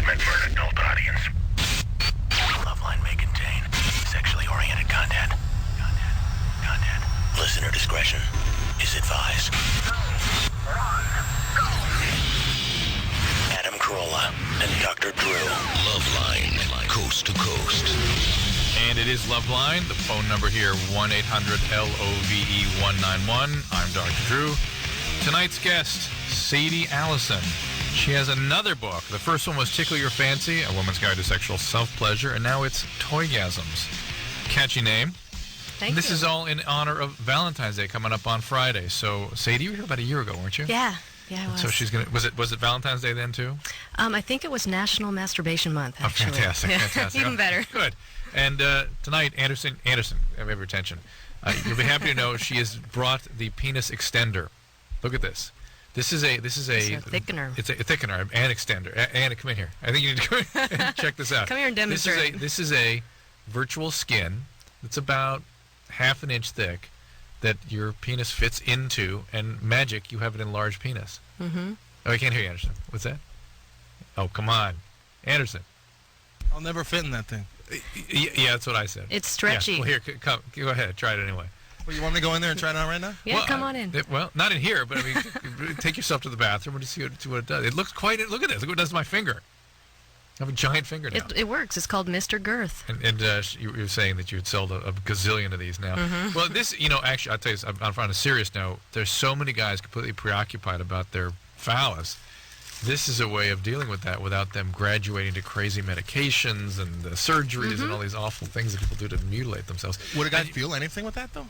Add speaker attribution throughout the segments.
Speaker 1: meant for an adult audience. Loveline may contain sexually oriented content. Listener discretion is advised. Adam Carolla and Dr. Drew. Loveline, coast to coast.
Speaker 2: And it is Loveline. The phone number here, 1-800-LOVE-191. I'm Dr. Drew. Tonight's guest, Sadie Allison. She has another book. The first one was Tickle Your Fancy, A Woman's Guide to Sexual Self-Pleasure, and now it's Toygasms. Catchy name.
Speaker 3: Thank
Speaker 2: This
Speaker 3: you.
Speaker 2: is all in honor of Valentine's Day coming up on Friday. So, Sadie, you were here about a year ago, weren't you?
Speaker 3: Yeah, I was.
Speaker 2: So she's gonna. Was it Valentine's Day then too?
Speaker 3: I think it was National Masturbation Month, actually.
Speaker 2: Oh, fantastic,
Speaker 3: Yeah.
Speaker 2: fantastic.
Speaker 3: Even better.
Speaker 2: Good. And tonight, Anderson, I have your attention. You'll be happy to know she has brought the penis extender. Look at this. This is a
Speaker 3: thickener.
Speaker 2: It's a thickener and extender. Anna, come in here. I think you need to come in and check this out.
Speaker 3: Come here and demonstrate.
Speaker 2: This is a virtual skin that's about half an inch thick that your penis fits into, and magic, you have an enlarged penis.
Speaker 3: Mm-hmm.
Speaker 2: Oh, I can't hear you, Anderson. What's that? Oh, come on. Anderson.
Speaker 4: I'll never fit in that thing.
Speaker 2: Yeah, that's what I said.
Speaker 3: It's stretchy.
Speaker 2: Yeah. Well, here, come. Go ahead. Try it anyway.
Speaker 4: Well, you want me to go in there and try it out right now?
Speaker 3: Yeah, come on in.
Speaker 2: Well, not in here, but I mean, take yourself to the bathroom and just see what it does. It looks quite. Look at this. Look what it does to my finger. I have a giant finger now.
Speaker 3: It works. It's called Mr. Girth.
Speaker 2: And you were saying that you would sell a gazillion of these now.
Speaker 3: Mm-hmm.
Speaker 2: Well, this, actually, I'll tell you, on a serious note, there's so many guys completely preoccupied about their phallus. This is a way of dealing with that without them graduating to crazy medications and surgeries and all these awful things that people do to mutilate themselves.
Speaker 4: Would a guy feel anything with that, though?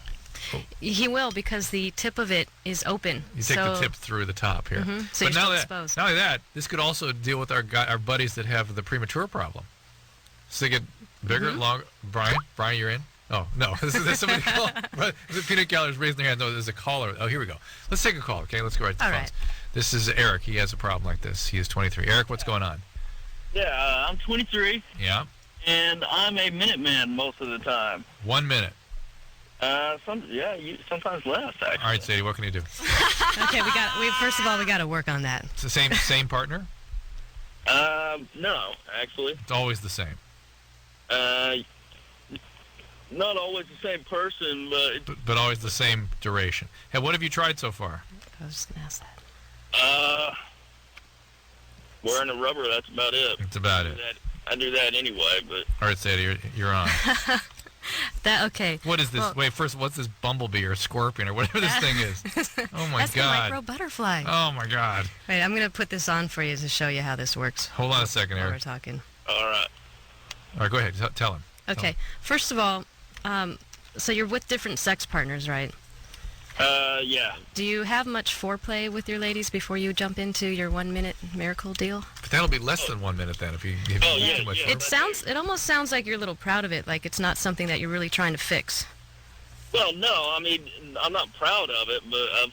Speaker 3: He will, because the tip of it is open.
Speaker 2: You take the tip through the top here.
Speaker 3: So
Speaker 2: but
Speaker 3: you're
Speaker 2: now
Speaker 3: still
Speaker 2: that,
Speaker 3: exposed.
Speaker 2: not only that, this could also deal with our buddies that have the premature problem. So they get bigger, longer. Brian, you're in? Oh, no. There's somebody call. The peanut gallery's raising their hand. No, there's a caller. Oh, here we go. Let's take a call, okay? Let's go right to the
Speaker 3: All
Speaker 2: phones.
Speaker 3: right.
Speaker 2: This is Eric. He has a problem like this. He is 23. Eric, what's going on?
Speaker 5: Yeah, I'm 23,
Speaker 2: Yeah?
Speaker 5: and I'm a Minuteman most of the time.
Speaker 2: 1 minute.
Speaker 5: Sometimes less, actually.
Speaker 2: All right, Sadie, what can you do?
Speaker 3: Okay, first of all, we got to work on that.
Speaker 2: It's the same partner?
Speaker 5: No, actually.
Speaker 2: It's always the same.
Speaker 5: Not always the same person,
Speaker 2: But always the same duration. Hey, what have you tried so far?
Speaker 3: I was just going to ask that.
Speaker 5: wearing a rubber, that's about it.
Speaker 2: That's about it.
Speaker 5: I do that anyway, but...
Speaker 2: All right, Sadie, you're on.
Speaker 3: Okay.
Speaker 2: What is this?
Speaker 3: Well,
Speaker 2: Wait, first, what's this bumblebee or scorpion or whatever this thing is? Oh, my
Speaker 3: That's the
Speaker 2: God.
Speaker 3: micro butterfly.
Speaker 2: Oh, my God.
Speaker 3: Wait, I'm going to put this on for you to show you how this works.
Speaker 2: Hold on a second,
Speaker 3: while we're
Speaker 2: Eric.
Speaker 3: talking.
Speaker 5: All right.
Speaker 2: All right, go ahead. Tell him.
Speaker 3: Okay. First of all, so you're with different sex partners, right?
Speaker 5: Yeah.
Speaker 3: Do you have much foreplay with your ladies before you jump into your 1 minute miracle deal?
Speaker 2: But that'll be less than 1 minute then if you give
Speaker 5: yeah,
Speaker 2: too much.
Speaker 5: yeah.
Speaker 3: It almost sounds like you're a little proud of it, like it's not something that you're really trying to fix.
Speaker 5: Well, no, I mean, I'm not proud of it, but I've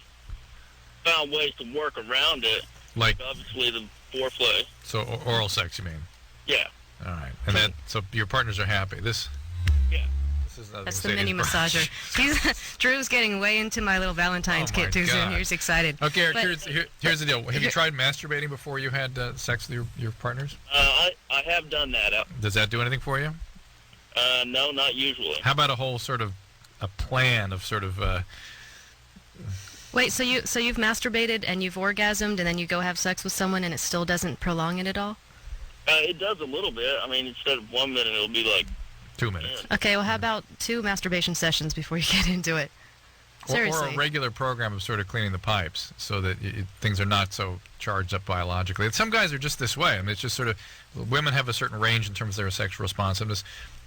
Speaker 5: found ways to work around it.
Speaker 2: Like,
Speaker 5: Obviously, the foreplay.
Speaker 2: so oral sex, you mean?
Speaker 5: Yeah.
Speaker 2: All right. And that, so your partners are happy.
Speaker 5: Yeah.
Speaker 2: This is nothing
Speaker 3: That's
Speaker 2: to
Speaker 3: the
Speaker 2: say
Speaker 3: mini
Speaker 2: to
Speaker 3: massager. Drew's getting way into my little Valentine's
Speaker 2: Oh, my
Speaker 3: kit too soon.
Speaker 2: God.
Speaker 3: He's excited.
Speaker 2: Okay, Eric,
Speaker 3: But-
Speaker 2: here's the deal. Have you tried masturbating before you had sex with your partners?
Speaker 5: I have done that.
Speaker 2: Does that do anything for you?
Speaker 5: No, not usually.
Speaker 2: How about a whole sort of a plan of sort of
Speaker 3: Wait, so you've masturbated and you've orgasmed and then you go have sex with someone and it still doesn't prolong it at all?
Speaker 5: It does a little bit. I mean, instead of 1 minute, it'll be like
Speaker 2: 2 minutes?
Speaker 3: Okay, well, how about 2 masturbation sessions before you get into it? Seriously.
Speaker 2: Or a regular program of sort of cleaning the pipes so that things are not so charged up biologically. And some guys are just this way. I mean, it's just sort of, women have a certain range in terms of their sexual responsiveness.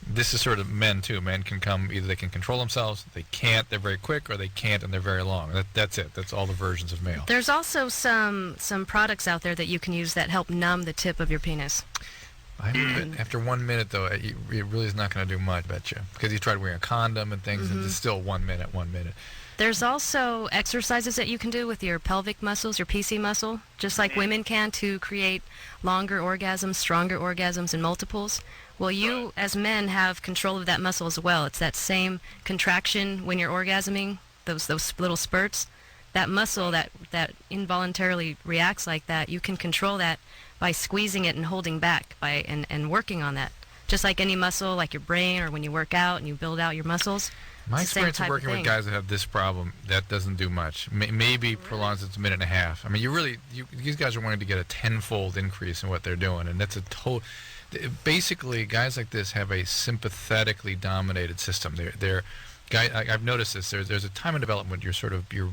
Speaker 2: This is sort of men, too. Men can come, either they can control themselves, they can't, they're very quick, or they can't and they're very long. That's it. That's all the versions of male.
Speaker 3: There's also some products out there that you can use that help numb the tip of your penis.
Speaker 2: After 1 minute, though, it really is not going to do much, I bet you. Because you tried wearing a condom and things, and it's still 1 minute, 1 minute.
Speaker 3: There's also exercises that you can do with your pelvic muscles, your PC muscle, just like women can, to create longer orgasms, stronger orgasms, and multiples. Well, you as men have control of that muscle as well. It's that same contraction when you're orgasming, those little spurts. that muscle that involuntarily reacts like that, you can control that by squeezing it and holding back and working on that. Just like any muscle, like your brain, or when you work out and you build out your muscles.
Speaker 2: My
Speaker 3: it's the same
Speaker 2: experience of
Speaker 3: type
Speaker 2: working with
Speaker 3: thing.
Speaker 2: guys that have this problem, that doesn't do much. Maybe prolongs it to a minute and a half. I mean, these guys are wanting to get a tenfold increase in what they're doing, and that's a total. Basically, guys like this have a sympathetically dominated system. I've noticed this. There's a time in development your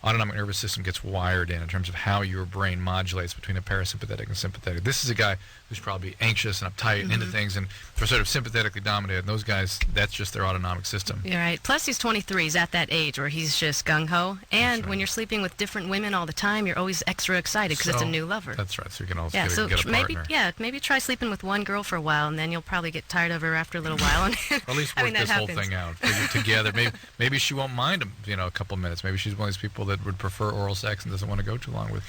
Speaker 2: autonomic nervous system gets wired in terms of how your brain modulates between the parasympathetic and sympathetic. This is a guy who's probably anxious and uptight and into things, and they're sort of sympathetically dominated. And those guys, that's just their autonomic system.
Speaker 3: You're right. Plus, he's 23. He's at that age where he's just gung-ho. And when you're sleeping with different women all the time, you're always extra excited because it's a new lover.
Speaker 2: That's right. So you can also
Speaker 3: Yeah,
Speaker 2: get a partner.
Speaker 3: maybe try sleeping with one girl for a while, and then you'll probably get tired of her after a little while. And
Speaker 2: Or at least
Speaker 3: I
Speaker 2: work
Speaker 3: mean, that
Speaker 2: this whole
Speaker 3: happens.
Speaker 2: thing out. Figure together. Maybe she won't mind him, a couple minutes. Maybe she's one of these people that would prefer oral sex and doesn't want to go too long with.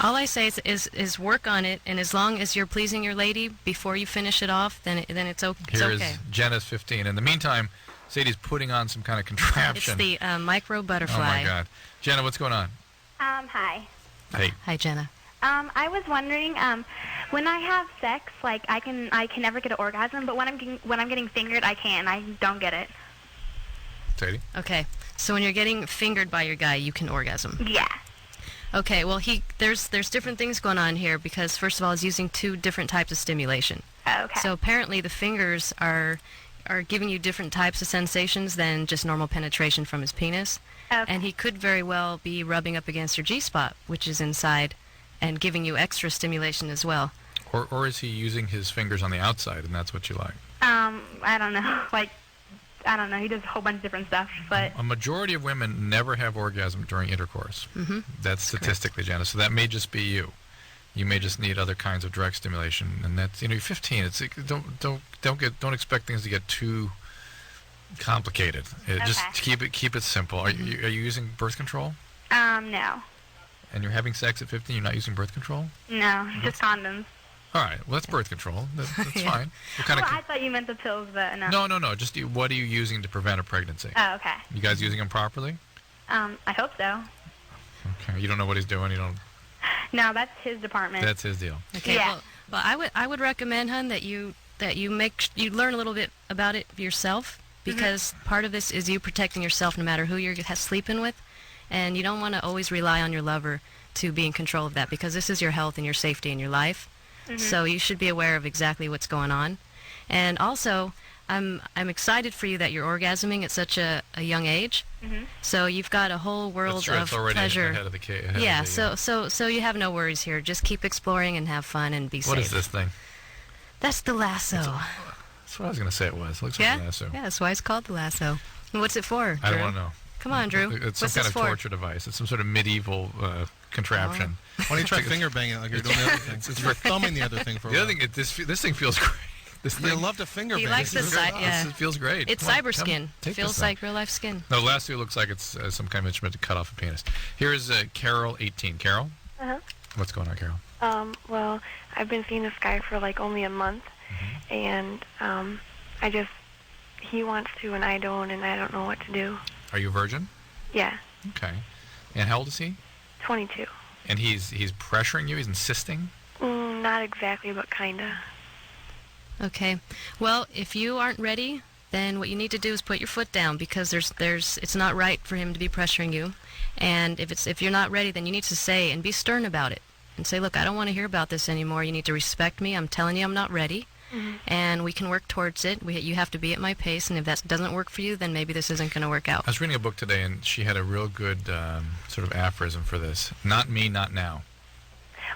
Speaker 3: All I say is work on it, and as long as you're pleasing your lady before you finish it off, then it's okay.
Speaker 2: Here is Jenna's 15. In the meantime, Sadie's putting on some kind of contraption.
Speaker 3: It's the micro butterfly.
Speaker 2: Oh my God, Jenna, what's going on?
Speaker 6: Hi.
Speaker 2: Hey.
Speaker 3: Hi, Jenna.
Speaker 6: I was wondering, when I have sex, like I can never get an orgasm, but when I'm getting fingered, I can. I don't get it.
Speaker 2: Sadie.
Speaker 3: Okay, so when you're getting fingered by your guy, you can orgasm.
Speaker 6: Yeah.
Speaker 3: Okay, well, there's different things going on here because, first of all, he's using two different types of stimulation.
Speaker 6: Okay.
Speaker 3: So apparently the fingers are giving you different types of sensations than just normal penetration from his penis.
Speaker 6: Okay.
Speaker 3: And he could very well be rubbing up against your G-spot, which is inside, and giving you extra stimulation as well.
Speaker 2: Or is he using his fingers on the outside, and that's what you like?
Speaker 6: I don't know. I don't know. He does a whole bunch of different stuff, but
Speaker 2: A majority of women never have orgasm during intercourse. Mm-hmm. That's statistically, Jenna. So that may just be you. You may just need other kinds of direct stimulation, and that's you're 15. Don't expect things to get too complicated. Just keep it simple. Are you using birth control?
Speaker 6: no.
Speaker 2: And you're having sex at 15? You're not using birth control?
Speaker 6: No, just condoms.
Speaker 2: All right. Well, that's birth control. That's fine. What kind
Speaker 6: Well, I thought you meant the pills, but no.
Speaker 2: No. Just what are you using to prevent a pregnancy?
Speaker 6: Oh, okay.
Speaker 2: You guys using them properly?
Speaker 6: I hope so.
Speaker 2: Okay. You don't know what he's doing. You don't.
Speaker 6: No, that's his department.
Speaker 2: That's his deal.
Speaker 3: Okay.
Speaker 6: Yeah.
Speaker 3: Well, I would recommend, hun, that you learn a little bit about it yourself, because part of this is you protecting yourself no matter who you're sleeping with, and you don't want to always rely on your lover to be in control of that, because this is your health and your safety and your life. So you should be aware of exactly what's going on. And also, I'm excited for you that you're orgasming at such a young age. So you've got a whole world
Speaker 2: That's true.
Speaker 3: of
Speaker 2: It's already
Speaker 3: pleasure.
Speaker 2: ahead of the case.
Speaker 3: Yeah, so you have no worries here. Just keep exploring and have fun and be safe.
Speaker 2: What is this thing?
Speaker 3: That's the lasso.
Speaker 2: That's what I was going to say it was. It looks like
Speaker 3: Yeah?
Speaker 2: a lasso.
Speaker 3: Yeah, that's why it's called the lasso. And what's it for?
Speaker 2: I don't
Speaker 3: Drew?
Speaker 2: want to know.
Speaker 3: Come on, Drew.
Speaker 2: It's
Speaker 3: What's
Speaker 2: some kind
Speaker 3: this
Speaker 2: of
Speaker 3: for?
Speaker 2: torture device. It's some sort of medieval contraption.
Speaker 4: Why don't you try finger banging it like you're doing the other thing? You're thumbing the other thing for a
Speaker 2: The
Speaker 4: while.
Speaker 2: other thing, this thing feels great. This
Speaker 4: You
Speaker 2: thing,
Speaker 4: love to finger
Speaker 3: He
Speaker 4: bang.
Speaker 3: likes
Speaker 4: This
Speaker 3: the
Speaker 4: is
Speaker 3: si-
Speaker 4: great.
Speaker 3: yeah.
Speaker 2: It feels great.
Speaker 3: It's
Speaker 2: Come on,
Speaker 3: cyber
Speaker 2: come,
Speaker 3: skin.
Speaker 2: take
Speaker 3: Feels
Speaker 2: this thing.
Speaker 3: like real life skin.
Speaker 2: No, the last two looks like it's some kind of instrument to cut off a penis. Here's Carol, 18. Carol?
Speaker 7: Uh-huh.
Speaker 2: What's going on, Carol?
Speaker 7: Well, I've been seeing this guy for like only a month, and he wants to and I don't know what to do.
Speaker 2: Are you a virgin?
Speaker 7: Yeah,
Speaker 2: Okay. And how old is he?
Speaker 7: 22.
Speaker 2: And he's pressuring you? He's insisting?
Speaker 7: Not exactly, but kinda.
Speaker 3: Okay. Well, if you aren't ready, then what you need to do is put your foot down, because it's not right for him to be pressuring you. And if you're not ready, then you need to say and be stern about it and say, look, I don't want to hear about this anymore. You need to respect me. I'm telling you I'm not ready. And we can work towards it. You have to be at my pace, and if that doesn't work for you, then maybe this isn't going to work out.
Speaker 2: I was reading a book today, and she had a real good sort of aphorism for this. Not me, not now.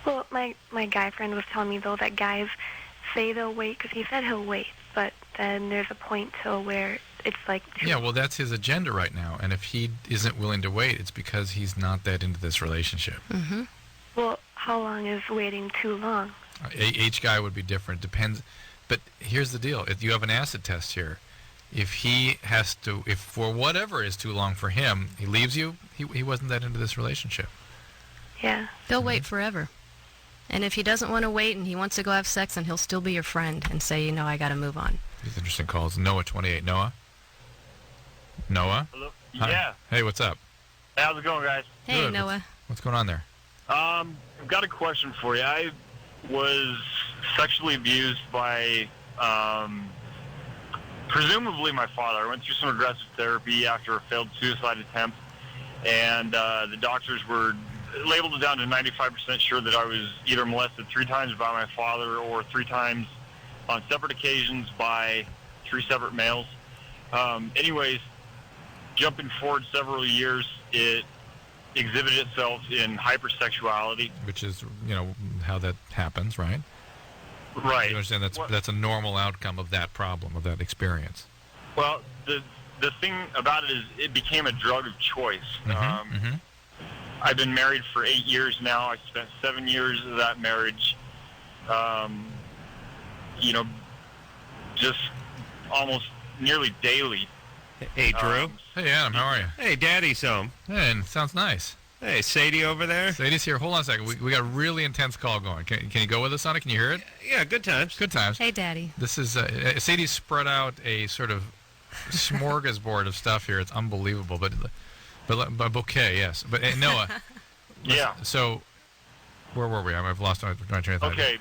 Speaker 7: Well, my guy friend was telling me, though, that guys say they'll wait, because he said he'll wait, but then there's a point till where it's like...
Speaker 2: Yeah, well, that's his agenda right now. And if he isn't willing to wait, it's because he's not that into this relationship.
Speaker 7: Well, how long is waiting too long?
Speaker 2: Each guy would be different. Depends. But here's the deal. If you have an acid test here, if for whatever is too long for him, he leaves you, he wasn't that into this relationship.
Speaker 7: Yeah.
Speaker 3: He'll wait forever. And if he doesn't want to wait and he wants to go have sex, then he'll still be your friend and say, I got to move on.
Speaker 2: These interesting calls. Noah, 28. Noah? Noah?
Speaker 5: Hello?
Speaker 2: Hi.
Speaker 5: Yeah.
Speaker 2: Hey, what's up?
Speaker 5: How's it going, guys?
Speaker 3: Hey,
Speaker 2: Good.
Speaker 3: Noah.
Speaker 2: What's going on there?
Speaker 5: I've got a question for you. I was sexually abused by, presumably my father. I went through some aggressive therapy after a failed suicide attempt, and the doctors were labeled it down to 95% sure that I was either molested 3 times by my father or 3 times on separate occasions by 3 separate males. Anyways, jumping forward several years, it exhibited itself in hypersexuality.
Speaker 2: Which is, how that happens, right?
Speaker 5: Right.
Speaker 2: You understand that's a normal outcome of that problem, of that experience.
Speaker 5: Well, the thing about it is it became a drug of choice. I've been married for 8 years now. I spent 7 years of that marriage, just almost nearly daily.
Speaker 8: Hey, Drew.
Speaker 2: Hey, Adam, how are you?
Speaker 8: Hey, Daddy's home.
Speaker 2: Hey, and sounds nice.
Speaker 8: Hey, Sadie over there.
Speaker 2: Sadie's here. Hold on a second. We got a really intense call going. Can you go with us on it? Can you hear it?
Speaker 8: Yeah, good times.
Speaker 2: Good times.
Speaker 3: Hey, Daddy.
Speaker 2: This is Sadie spread out a sort of smorgasbord of stuff here. It's unbelievable, but bouquet, yes. But Noah.
Speaker 5: Yeah.
Speaker 2: So, where were we? I've lost my train of thought.
Speaker 5: Okay.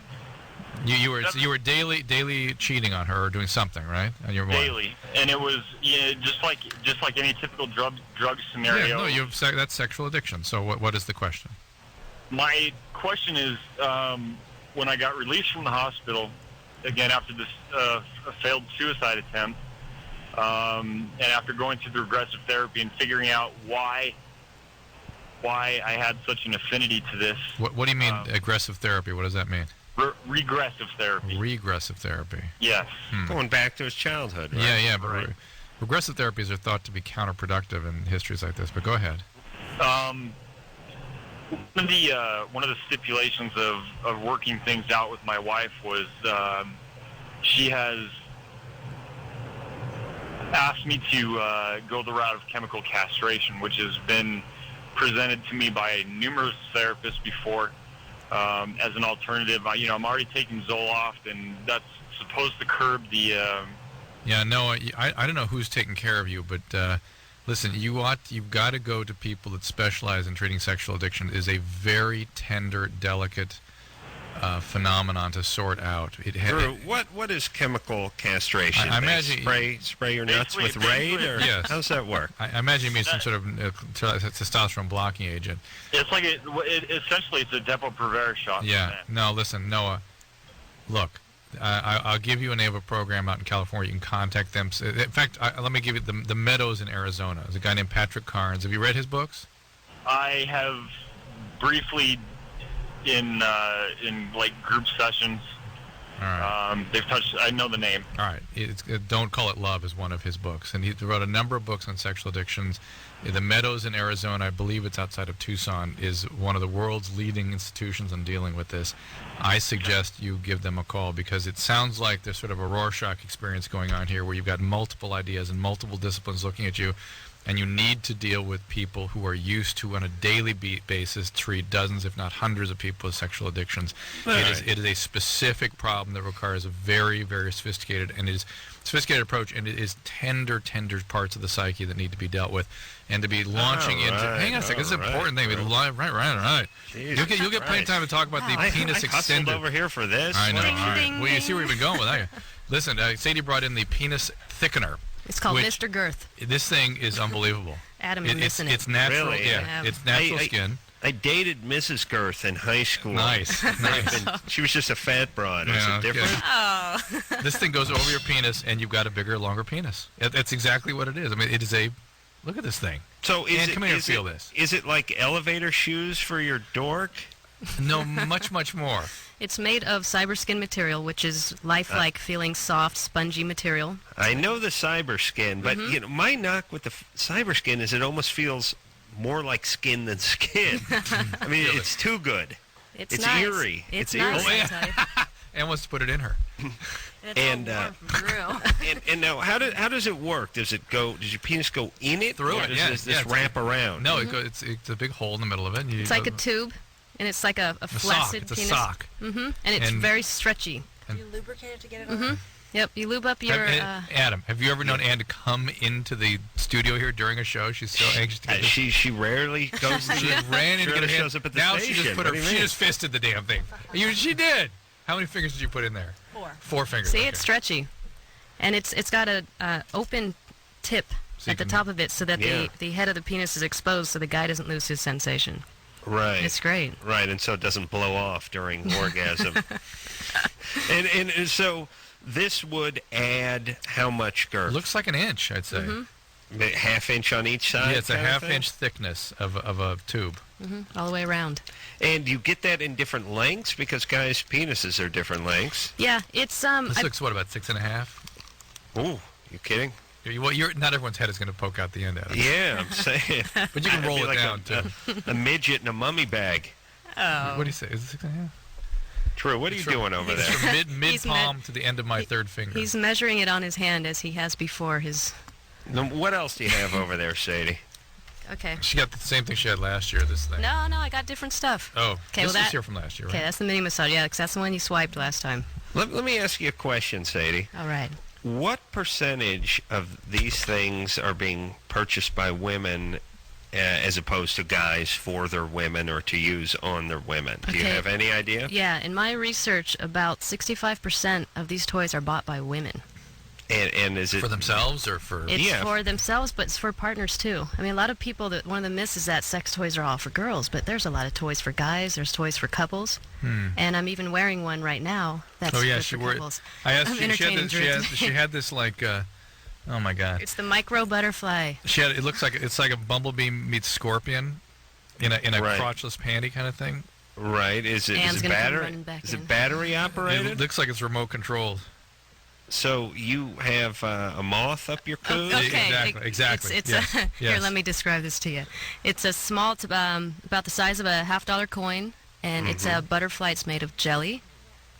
Speaker 2: You were daily cheating on her or doing something, right? On your wife.
Speaker 5: Daily, and it was just like any typical drug scenario.
Speaker 2: Yeah, no, that's sexual addiction. So what is the question?
Speaker 5: My question is, when I got released from the hospital, again after this failed suicide attempt, and after going through the regressive therapy and figuring out why I had such an affinity to this.
Speaker 2: What do you mean aggressive therapy? What does that mean?
Speaker 5: Regressive therapy.
Speaker 2: Regressive therapy.
Speaker 5: Yes.
Speaker 8: Going back to his childhood, right?
Speaker 2: Yeah, but regressive therapies are thought to be counterproductive in histories like this, but go ahead.
Speaker 5: One of the stipulations of working things out with my wife was she has asked me to go the route of chemical castration, which has been presented to me by numerous therapists before. As an alternative, I'm already taking Zoloft, and that's supposed to curb the.
Speaker 2: Yeah, no, I don't know who's taking care of you, but listen, you've got to go to people that specialize in treating sexual addiction. It is a very tender, delicate phenomenon to sort out.
Speaker 8: Drew, what is chemcal castration?
Speaker 2: I imagine
Speaker 8: spray your nuts with Raid, or
Speaker 2: yes.
Speaker 8: How's that work?
Speaker 2: I imagine you mean some sort of testosterone blocking agent.
Speaker 5: It's like essentially it's a Depo-Provera shot.
Speaker 2: Yeah. No, listen, Noah. Look, I'll give you a name of a program out in California. You can contact them. In fact, let me give you the Meadows in Arizona. There's a guy named Patrick Carnes. Have you read his books?
Speaker 5: I have briefly in like group sessions.
Speaker 2: All right.
Speaker 5: They've touched. I know the name.
Speaker 2: All right. Don't Call It Love is one of his books, and he wrote a number of books on sexual addictions. The Meadows in Arizona, I believe it's outside of Tucson, is one of the world's leading institutions on dealing with this. I suggest you give them a call because it sounds like there's sort of a Rorschach experience going on here where you've got multiple ideas and multiple disciplines looking at you, and you need to deal with people who are used to, on a daily basis, treat dozens, if not hundreds of people with sexual addictions. It is a specific problem that requires a very, very sophisticated approach, and it is tender parts of the psyche that need to be dealt with, and to be launching into. Hang on a second, this is an important thing. Right.
Speaker 8: Jesus
Speaker 2: You'll get plenty of time to talk about the penis extended.
Speaker 8: I over here for this.
Speaker 2: I know.
Speaker 3: Ding,
Speaker 2: All right.
Speaker 3: ding,
Speaker 2: Well, you see where we've been going with that. Listen, Sadie brought in the penis thickener.
Speaker 3: It's called Mr. Girth.
Speaker 2: This thing is unbelievable.
Speaker 3: Adam is missing it.
Speaker 2: It's natural.
Speaker 8: Really?
Speaker 2: Yeah, it's natural skin.
Speaker 8: I dated Mrs. Girth in high school.
Speaker 2: Nice.
Speaker 8: She was just a fat broad. Is
Speaker 2: Yeah,
Speaker 8: it different?
Speaker 3: Oh.
Speaker 2: This thing goes over your penis, and you've got a bigger, longer penis. That's exactly what it is. I mean, it is a. Look at this thing.
Speaker 8: So
Speaker 2: come here and feel this.
Speaker 8: Is it like elevator shoes for your dork?
Speaker 2: No, much more.
Speaker 3: It's made of cyber skin material, which is lifelike, feeling soft, spongy material.
Speaker 8: I know the cyber skin, but my knock with the cyber skin is it almost feels more like skin than skin. I mean, it's too good.
Speaker 3: It's
Speaker 8: nice.
Speaker 3: eerie.
Speaker 8: It's
Speaker 3: nice,
Speaker 8: eerie.
Speaker 3: I tell you.
Speaker 2: And wants to put it in her.
Speaker 8: And now, how does it work? Does your penis go in it?
Speaker 2: Through
Speaker 8: or
Speaker 2: it,
Speaker 8: does this wrap around?
Speaker 2: No, it's a big hole in the middle of it.
Speaker 3: It's like a tube, and it's like a flaccid
Speaker 2: sock. It's
Speaker 3: penis.
Speaker 2: a sock.
Speaker 3: And it's very stretchy.
Speaker 9: Do you lubricate it to get it on?
Speaker 3: Yep, you lube up your...
Speaker 2: Adam, have you ever known Ann to come into the studio here during a show? She's so anxious to get this.
Speaker 8: She rarely goes to
Speaker 2: She ran in to get her
Speaker 8: shows up at the
Speaker 2: now
Speaker 8: station.
Speaker 2: she just put
Speaker 8: What
Speaker 2: her,
Speaker 8: do you
Speaker 2: she
Speaker 8: mean?
Speaker 2: just fisted the damn thing. She did. How many fingers did you put in there?
Speaker 9: 4.
Speaker 2: 4 fingers.
Speaker 3: See,
Speaker 2: okay.
Speaker 3: it's stretchy. And it's got a open tip
Speaker 2: So
Speaker 3: at the top of it so that the head of the penis is exposed so the guy doesn't lose his sensation.
Speaker 8: Right.
Speaker 3: It's great.
Speaker 8: Right, and so it doesn't blow off during orgasm. And so this would add how much girth?
Speaker 2: Looks like an inch, I'd say.
Speaker 8: Half inch on each side?
Speaker 2: Yeah, it's a
Speaker 8: kind of thing?
Speaker 2: half-inch thickness of a tube.
Speaker 3: All the way around.
Speaker 8: And you get that in different lengths because guys' penises are different lengths.
Speaker 3: Yeah, it's...
Speaker 2: This looks, what, about 6.5?
Speaker 8: Ooh, you kidding?
Speaker 2: Well, not everyone's head is going to poke out the end of it.
Speaker 8: Yeah, I'm saying.
Speaker 2: But you can roll it
Speaker 8: like
Speaker 2: down, too.
Speaker 8: A midget in a mummy bag.
Speaker 3: Oh.
Speaker 2: What do you say? Is it 6.5?
Speaker 8: True, what are you doing over
Speaker 2: It's
Speaker 8: there?
Speaker 2: from mid-palm to the end of my third finger.
Speaker 3: He's measuring it on his hand as he has before his...
Speaker 8: What else do you have over there, Sadie?
Speaker 3: Okay.
Speaker 2: She got the same thing she had last year, this thing.
Speaker 3: No, I got different stuff.
Speaker 2: Oh,
Speaker 3: Okay,
Speaker 2: this
Speaker 3: well,
Speaker 2: was here from last year, right?
Speaker 3: Okay, that's the mini massage. Yeah, because that's the one you swiped last time.
Speaker 8: Let me ask you a question, Sadie.
Speaker 3: All right.
Speaker 8: What percentage of these things are being purchased by women as opposed to guys for their women or to use on their women? Do you
Speaker 3: Okay.
Speaker 8: have any idea?
Speaker 3: Yeah, in my research, about 65% of these toys are bought by women.
Speaker 8: And is it
Speaker 2: For themselves or for...
Speaker 3: It's for themselves, but it's for partners too. I mean, a lot of people, one of the myths is that sex toys are all for girls, but there's a lot of toys for guys. There's toys for couples. And I'm even wearing one right now. That's
Speaker 2: Oh, yeah,
Speaker 3: good
Speaker 2: she
Speaker 3: for
Speaker 2: wore it.
Speaker 3: couples.
Speaker 2: I asked
Speaker 3: I'm
Speaker 2: she had
Speaker 3: entertaining
Speaker 2: this,
Speaker 3: Drew
Speaker 2: she had this like, oh my God.
Speaker 3: It's the micro butterfly.
Speaker 2: She had, it looks like, it's like a bumblebee meets scorpion in a
Speaker 8: Right.
Speaker 2: crotchless panty kind of thing.
Speaker 8: Right. Is it
Speaker 3: Anne's gonna come
Speaker 8: battery?
Speaker 3: running back
Speaker 8: Is
Speaker 3: in.
Speaker 8: it battery
Speaker 2: It
Speaker 8: operated?
Speaker 2: looks like it's remote controlled.
Speaker 8: So you have a moth up your coo?
Speaker 3: Okay,
Speaker 2: Exactly.
Speaker 3: It's
Speaker 2: Yes.
Speaker 3: here,
Speaker 2: Yes.
Speaker 3: let me describe this to you. It's a small, about the size of a $50 coin, and it's a butterfly. It's made of jelly.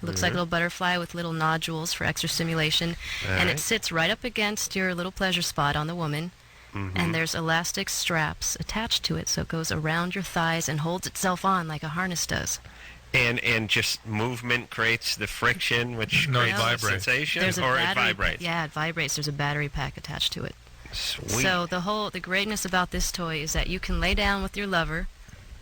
Speaker 3: It looks like a little butterfly with little nodules for extra stimulation, and
Speaker 8: right.
Speaker 3: it sits right up against your little pleasure spot on the woman. And there's elastic straps attached to it, so it goes around your thighs and holds itself on like a harness does.
Speaker 8: And just movement creates the friction, which
Speaker 2: No, it
Speaker 8: creates the
Speaker 2: vibrates.
Speaker 8: sensation,
Speaker 3: There's a
Speaker 8: or it
Speaker 3: battery.
Speaker 8: vibrates.
Speaker 3: Yeah, it vibrates. There's a battery pack attached to it.
Speaker 8: Sweet.
Speaker 3: So the greatness about this toy is that you can lay down with your lover,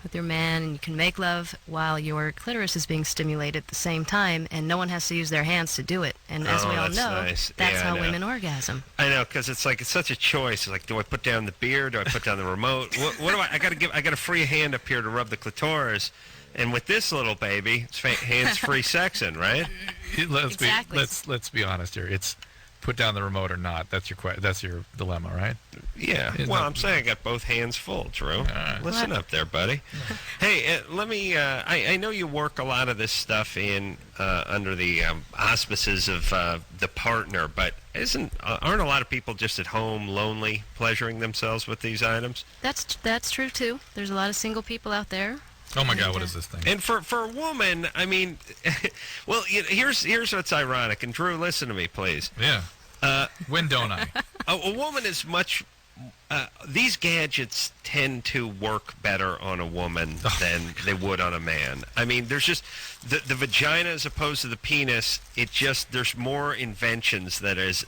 Speaker 3: with your man, and you can make love while your clitoris is being stimulated at the same time, and no one has to use their hands to do it. And as
Speaker 8: Oh,
Speaker 3: we all
Speaker 8: that's
Speaker 3: know,
Speaker 8: nice.
Speaker 3: that's
Speaker 8: Yeah, I
Speaker 3: how
Speaker 8: know.
Speaker 3: women orgasm.
Speaker 8: I know, because it's such a choice. It's like, do I put down the beer? Do I put down the remote? What do I got to free a hand up here to rub the clitoris. And with this little baby, it's hands-free sexing, right?
Speaker 3: Exactly.
Speaker 2: Let's be honest here. It's put down the remote or not. That's your dilemma, right?
Speaker 8: Yeah.
Speaker 2: It's
Speaker 8: Well,
Speaker 2: not-
Speaker 8: I'm saying I got both hands full, Drew. Listen up there, buddy. Hey, let me. I know you work a lot of this stuff in under the auspices of the partner, but aren't a lot of people just at home, lonely, pleasuring themselves with these items?
Speaker 3: That's true too. There's a lot of single people out there.
Speaker 2: Oh my God, what is this thing?
Speaker 8: And for a woman, I mean, well, here's what's ironic. And Drew, listen to me, please.
Speaker 2: Yeah. When don't I?
Speaker 8: A woman is much. These gadgets tend to work better on a woman than they would on a man. I mean, there's just the vagina as opposed to the penis. There's more inventions that is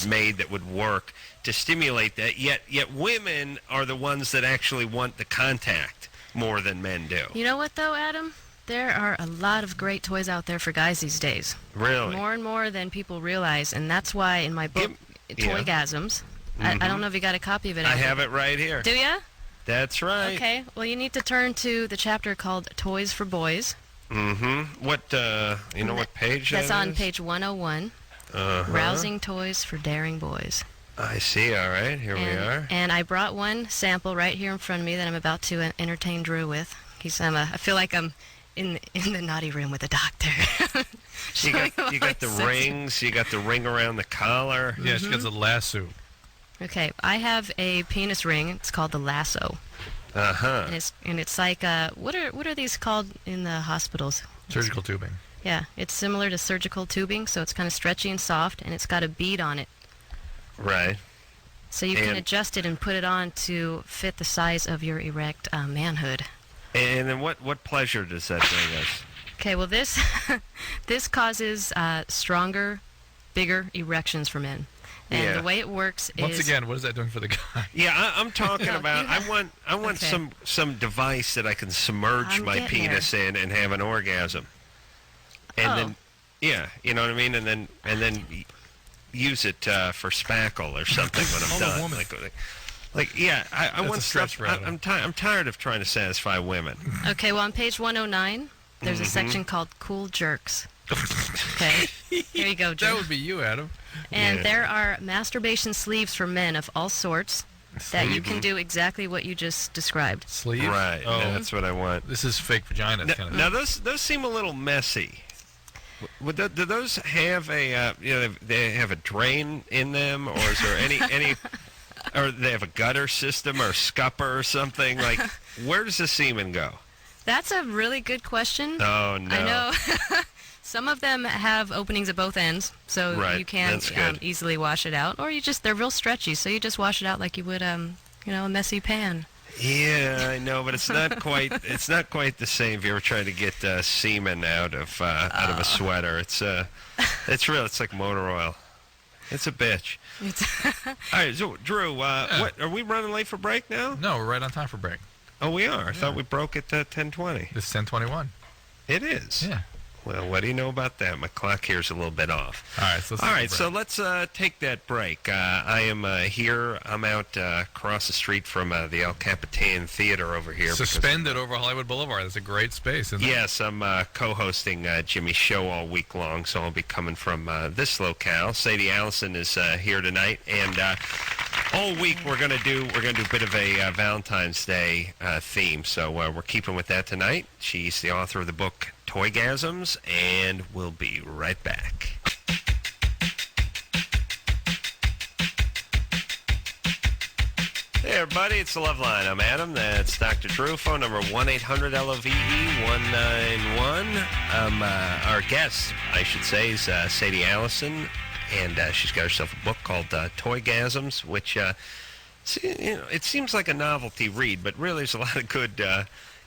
Speaker 8: made that would work to stimulate that. Yet women are the ones that actually want the contact more than men do.
Speaker 3: You know what though, Adam? There are a lot of great toys out there for guys these days.
Speaker 8: Really?
Speaker 3: More and more than people realize, and that's why in my book, Toygasms, I don't know if you got a copy of it.
Speaker 8: I have it right here.
Speaker 3: Do ya?
Speaker 8: That's right.
Speaker 3: Okay. Well, you need to turn to the chapter called Toys for Boys.
Speaker 8: Mm-hmm. What, what page
Speaker 3: That's
Speaker 8: that
Speaker 3: on
Speaker 8: is?
Speaker 3: page 101. Rousing Toys for Daring Boys.
Speaker 8: I see. All right. Here we are.
Speaker 3: And I brought one sample right here in front of me that I'm about to entertain Drew with. I feel like I'm in the naughty room with a doctor.
Speaker 8: You got the rings. You got the ring around the collar.
Speaker 2: Yeah, she gets a lasso.
Speaker 3: Okay, I have a penis ring. It's called the lasso.
Speaker 8: Uh-huh.
Speaker 3: And it's like what are these called in the hospitals?
Speaker 2: Surgical tubing.
Speaker 3: Yeah, it's similar to surgical tubing, so it's kind of stretchy and soft, and it's got a bead on it.
Speaker 8: Right.
Speaker 3: So you can adjust it and put it on to fit the size of your erect manhood.
Speaker 8: And then what pleasure does that bring us?
Speaker 3: Okay, well this causes stronger bigger erections for men. And
Speaker 8: Yeah.
Speaker 3: the way it works
Speaker 2: Once
Speaker 3: is...
Speaker 2: again, what is that doing for the guy?
Speaker 8: Yeah, I'm talking
Speaker 3: No,
Speaker 8: about.
Speaker 3: you have-
Speaker 8: I want
Speaker 3: Okay.
Speaker 8: some device that I can submerge
Speaker 3: I'm
Speaker 8: my
Speaker 3: getting
Speaker 8: penis in and have an orgasm. And
Speaker 3: Oh.
Speaker 8: then, yeah, you know what I mean. And then use it for spackle or something when I'm
Speaker 4: Oh,
Speaker 8: done.
Speaker 4: woman.
Speaker 8: Like yeah, I
Speaker 2: That's
Speaker 8: want
Speaker 2: a stretch,
Speaker 8: stuff.
Speaker 2: Rhoda.
Speaker 8: I'm tired of trying to satisfy women.
Speaker 3: Okay, well, on page 109, there's a section called Cool Jerks. Okay, here you go,
Speaker 2: That
Speaker 3: Drew.
Speaker 2: would be you, Adam.
Speaker 3: And
Speaker 8: Yeah.
Speaker 3: there are masturbation sleeves for men of all sorts that you can do exactly what you just described.
Speaker 2: Sleeve?
Speaker 8: Right,
Speaker 2: Oh,
Speaker 8: that's what I want.
Speaker 2: this is fake vagina kind of
Speaker 8: Now those seem a little messy. Do those have a they have a drain in them, or is there any or they have a gutter system or scupper or something? Like, where does the semen go?
Speaker 3: That's a really good question.
Speaker 8: Oh no!
Speaker 3: I know. Some of them have openings at both ends, so
Speaker 8: Right,
Speaker 3: you can
Speaker 8: that's good.
Speaker 3: easily wash it out. Or they're real stretchy, so you just wash it out like you would, a messy pan.
Speaker 8: Yeah, I know, but it's not quite the same. If you ever try to get semen out of a sweater, it's real. It's like motor oil. It's a bitch. All right, so Drew, what are we running late for break now?
Speaker 2: No, we're right on time for break.
Speaker 8: Oh, we are. I thought we broke at 10:20.
Speaker 2: This is 10:21.
Speaker 8: It is.
Speaker 2: Yeah.
Speaker 8: Well, what do you know about that? My clock here's a little bit off.
Speaker 2: All right, so let's
Speaker 8: All
Speaker 2: take a
Speaker 8: right,
Speaker 2: break.
Speaker 8: so let's take that break. I am here. I'm out across the street from the El Capitan Theater over here. because-
Speaker 2: Suspended over Hollywood Boulevard. That's a great space, isn't it?
Speaker 8: Yes, I'm co-hosting Jimmy's show all week long, so I'll be coming from this locale. Sadie Allison is here tonight, and all week we're gonna do a bit of a Valentine's Day theme. So we're keeping with that tonight. She's the author of the book Toygasms, and we'll be right back. Hey everybody, it's the Loveline. I'm Adam. That's Dr. Drew. Phone number 1-800-LOVE-191. Our guest, I should say, is Sadie Allison, and she's got herself a book called Toygasms, which it seems like a novelty read, but really there's a lot of good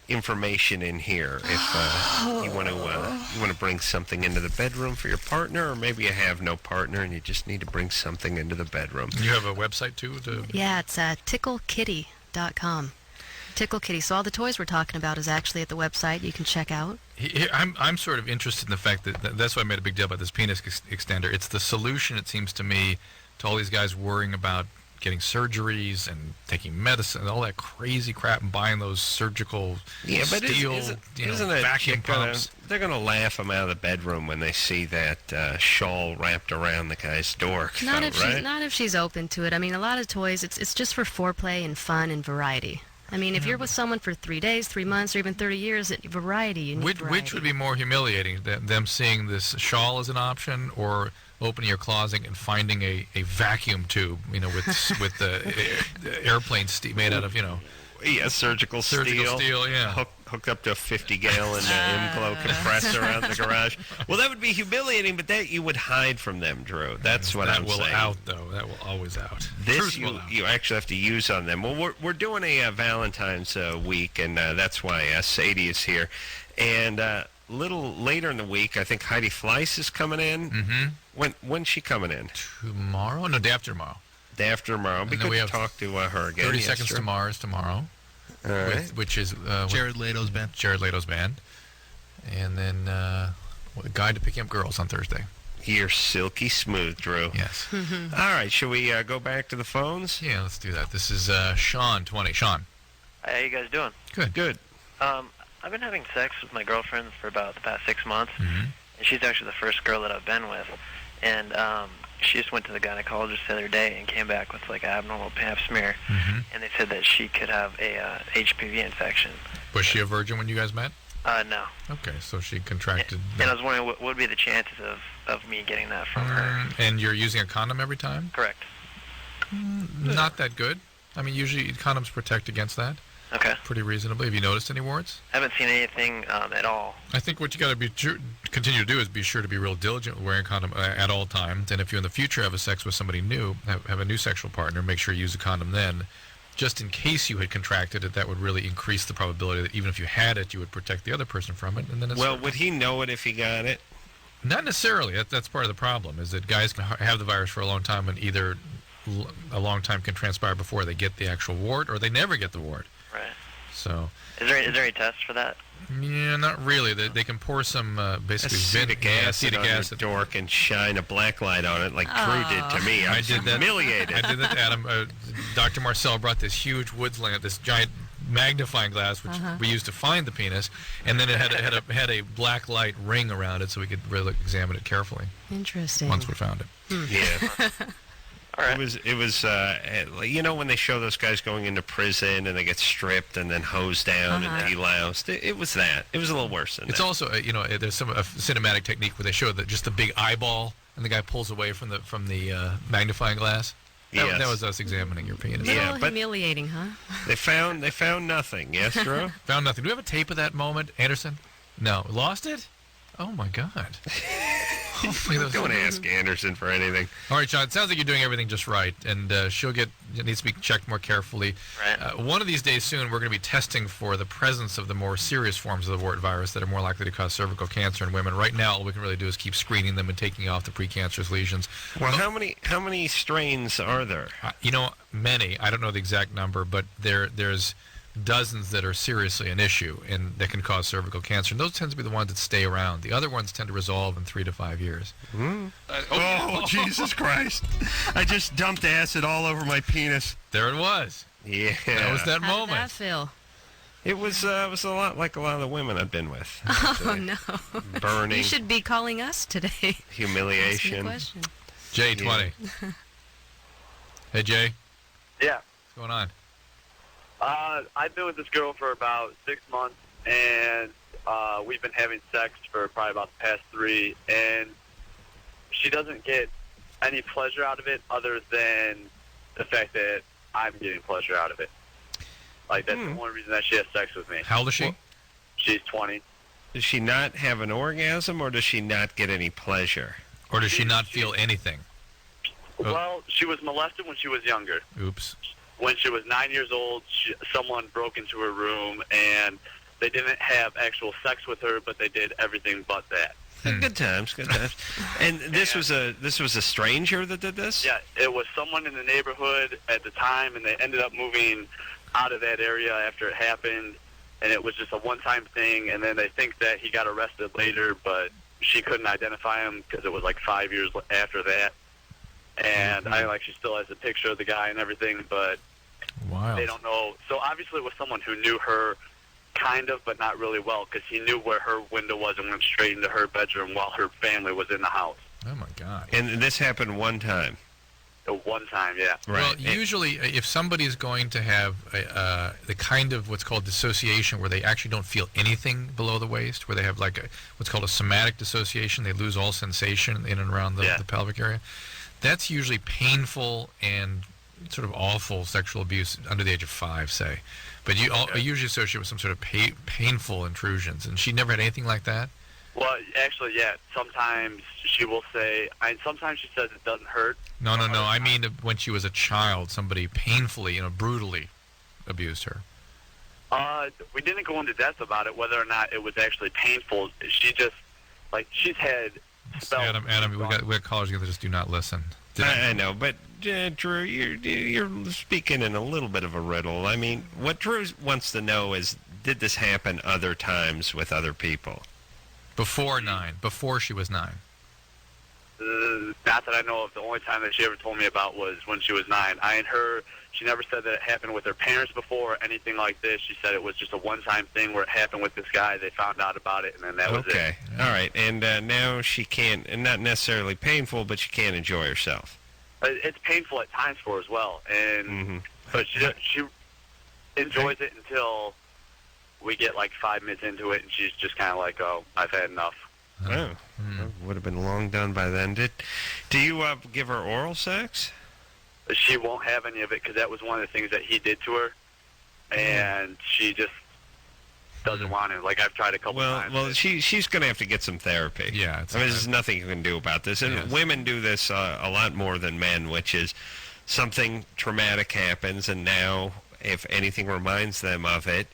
Speaker 8: information in here. If you want to bring something into the bedroom for your partner, or maybe you have no partner and you just need to bring something into the bedroom.
Speaker 2: You have a website, too?
Speaker 3: Yeah, it's ticklekitty.com. Tickle Kitty. So all the toys we're talking about is actually at the website. You can check out.
Speaker 2: I'm sort of interested in the fact that that's why I made a big deal about this penis extender. It's the solution, it seems to me, to all these guys worrying about getting surgeries and taking medicine and all that crazy crap and buying those surgical steel
Speaker 8: isn't that
Speaker 2: vacuum
Speaker 8: chick gonna,
Speaker 2: pumps.
Speaker 8: they're going to laugh them out of the bedroom when they see that shawl wrapped around the guy's dork,
Speaker 3: Not
Speaker 8: though,
Speaker 3: if
Speaker 8: right?
Speaker 3: she's not if she's open to it. I mean, a lot of toys, it's just for foreplay and fun and variety. I mean, if you're with someone for 3 days, 3 months, or even 30 years, variety. You need variety.
Speaker 2: Which would be more humiliating, them seeing this shawl as an option, or opening your closet and finding a vacuum tube, with the airplane made out of,
Speaker 8: Yeah, surgical
Speaker 2: steel, yeah.
Speaker 8: Hooked up to a 50-gallon Imglo compressor out in the garage. Well, that would be humiliating, but that you would hide from them, Drew. That's what I'm saying.
Speaker 2: That will out, though. That will always out.
Speaker 8: This
Speaker 2: Truth will out.
Speaker 8: you actually have to use on them. Well, we're doing a Valentine's week, and that's why Sadie is here. And a little later in the week, I think Heidi Fleiss is coming in.
Speaker 2: Mm-hmm.
Speaker 8: When's she coming in?
Speaker 2: Tomorrow? No, day after tomorrow.
Speaker 8: Day after tomorrow. Be
Speaker 2: And then
Speaker 8: good
Speaker 2: we
Speaker 8: to
Speaker 2: have
Speaker 8: talk to her again.
Speaker 2: 30
Speaker 8: Yes,
Speaker 2: Seconds
Speaker 8: sure.
Speaker 2: to Mars tomorrow.
Speaker 8: All right.
Speaker 2: Which is
Speaker 4: Jared Leto's band.
Speaker 2: Jared Leto's band. And then a Guide to Picking Up Girls on Thursday.
Speaker 8: You're silky smooth, Drew.
Speaker 2: Yes.
Speaker 8: All right, shall we go back to the phones?
Speaker 2: Yeah, let's do that. This is Sean, 20. Sean.
Speaker 9: How you guys doing?
Speaker 2: Good.
Speaker 8: Good.
Speaker 9: I've been having sex with my girlfriend for about the past 6 months,
Speaker 2: Mm-hmm.
Speaker 9: and she's actually the first girl that I've been with. And she just went to the gynecologist the other day and came back with like an abnormal pap smear,
Speaker 2: Mm-hmm.
Speaker 9: and they said that she could have a HPV infection.
Speaker 2: Was she a virgin when you guys met?
Speaker 9: No.
Speaker 2: Okay, so she contracted.
Speaker 9: And I was wondering what would be the chances of me getting that from her.
Speaker 2: And you're using a condom every time?
Speaker 9: Correct.
Speaker 2: Not that good. I mean, usually condoms protect against that
Speaker 9: Okay.
Speaker 2: pretty reasonably. Have you noticed any warts?
Speaker 9: I haven't seen anything at all.
Speaker 2: I think what you got to continue to do is be sure to be real diligent with wearing a condom at all times. And if you in the future have a sex with somebody new, have a new sexual partner, make sure you use a condom then. Just in case you had contracted it, that would really increase the probability that even if you had it, you would protect the other person from it. And then it's
Speaker 8: Well, would he know it if he got it?
Speaker 2: Not necessarily. That's part of the problem, is that guys can have the virus for a long time, and either a long time can transpire before they get the actual wart, or they never get the wart.
Speaker 9: Right.
Speaker 2: So.
Speaker 9: Is there any test for that?
Speaker 2: Yeah, not really. They can pour some basically
Speaker 8: acetic acid on your dork and shine a black light on it like Drew did to me. I did that. Humiliated.
Speaker 2: I did that to Adam. Dr. Marcel brought this huge Woods lamp, this giant magnifying glass, which we used to find the penis, and then it had a black light ring around it, so we could really examine it carefully.
Speaker 3: Interesting.
Speaker 2: Once we found it.
Speaker 8: Yeah.
Speaker 9: All right.
Speaker 8: It was when they show those guys going into prison and they get stripped and then hosed down and deloused. It was that. It was a little worse than that.
Speaker 2: It's also there's some cinematic technique where they show just the big eyeball and the guy pulls away from the magnifying glass. That was us examining your penis.
Speaker 3: Yeah, but humiliating, huh?
Speaker 8: They found nothing. Yes, Drew?
Speaker 2: Found nothing. Do we have a tape of that moment, Anderson? No. Lost it? Oh my God.
Speaker 8: Don't ask Anderson for anything.
Speaker 2: All right, John. It sounds like you're doing everything just right, and it needs to be checked more carefully.
Speaker 9: Right.
Speaker 2: One of these days soon, we're going to be testing for the presence of the more serious forms of the wart virus that are more likely to cause cervical cancer in women. Right now, all we can really do is keep screening them and taking off the precancerous lesions.
Speaker 8: Well, how many strains are there?
Speaker 2: Many. I don't know the exact number, but there's dozens that are seriously an issue and that can cause cervical cancer. And those tend to be the ones that stay around. The other ones tend to resolve in 3 to 5 years.
Speaker 8: Oh, Jesus Christ. I just dumped acid all over my penis.
Speaker 2: There it was.
Speaker 8: Yeah.
Speaker 2: That was that
Speaker 3: How
Speaker 2: moment.
Speaker 3: did that feel?
Speaker 8: It was a lot like a lot of the women I've been with.
Speaker 3: Oh, no.
Speaker 8: Burning.
Speaker 3: You should be calling us today.
Speaker 8: Humiliation.
Speaker 3: Question.
Speaker 2: Jay, 20. Hey, Jay.
Speaker 10: Yeah.
Speaker 2: What's going on?
Speaker 10: I've been with this girl for about 6 months, and we've been having sex for probably about the past 3, and she doesn't get any pleasure out of it other than the fact that I'm getting pleasure out of it. Like, that's the only reason that she has sex with me.
Speaker 2: How old is she?
Speaker 10: She's 20.
Speaker 8: Does she not have an orgasm, or does she not get any pleasure?
Speaker 2: Or does she not feel anything?
Speaker 10: Well, she was molested when she was younger.
Speaker 2: Oops.
Speaker 10: When she was 9 years old, someone broke into her room, and they didn't have actual sex with her, but they did everything but that.
Speaker 8: Good times. And this was a stranger that did this?
Speaker 10: Yeah, it was someone in the neighborhood at the time, and they ended up moving out of that area after it happened, and it was just a one-time thing, and then they think that he got arrested later, but she couldn't identify him because it was like 5 years after that. And she still has a picture of the guy and everything, but they don't know. So obviously it was someone who knew her kind of, but not really well, because he knew where her window was and went straight into her bedroom while her family was in the house.
Speaker 2: Oh, my God.
Speaker 8: And this happened one time?
Speaker 10: One time, yeah.
Speaker 2: Right. Well, usually if somebody is going to have the kind of what's called dissociation where they actually don't feel anything below the waist, where they have what's called a somatic dissociation, they lose all sensation in and around the pelvic area, that's usually painful and sort of awful sexual abuse under the age of 5, say. But you usually associate with some sort of painful intrusions. And she never had anything like that?
Speaker 10: Well, actually, yeah. Sometimes she will say, sometimes she says it doesn't hurt.
Speaker 2: No. I mean when she was a child, somebody painfully, brutally abused her.
Speaker 10: We didn't go into depth about it, whether or not it was actually painful. She just, she's had spells.
Speaker 2: Adam, we got callers that just do not listen.
Speaker 8: I know, but Drew, you're speaking in a little bit of a riddle. I mean, what Drew wants to know is, did this happen other times with other people?
Speaker 2: Before she was 9.
Speaker 10: Not that I know of. The only time that she ever told me about was when she was 9. She never said that it happened with her parents before or anything like this. She said it was just a one-time thing where it happened with this guy. They found out about it, and then that was it.
Speaker 8: Okay, all right. And now she can't, and not necessarily painful, but she can't enjoy herself.
Speaker 10: It's painful at times for her as well, and but she enjoys it until we get 5 minutes into it, and she's just kind of like, "Oh, I've had enough."
Speaker 8: Oh, would have been long done by then. Do you give her oral sex?
Speaker 10: She won't have any of it because that was one of the things that he did to her, and she just doesn't want it. I've tried a couple times.
Speaker 8: Well, she's going to have to get some therapy.
Speaker 2: Yeah.
Speaker 8: There's nothing you can do about this. And women do this a lot more than men, which is something traumatic happens, and now if anything reminds them of it,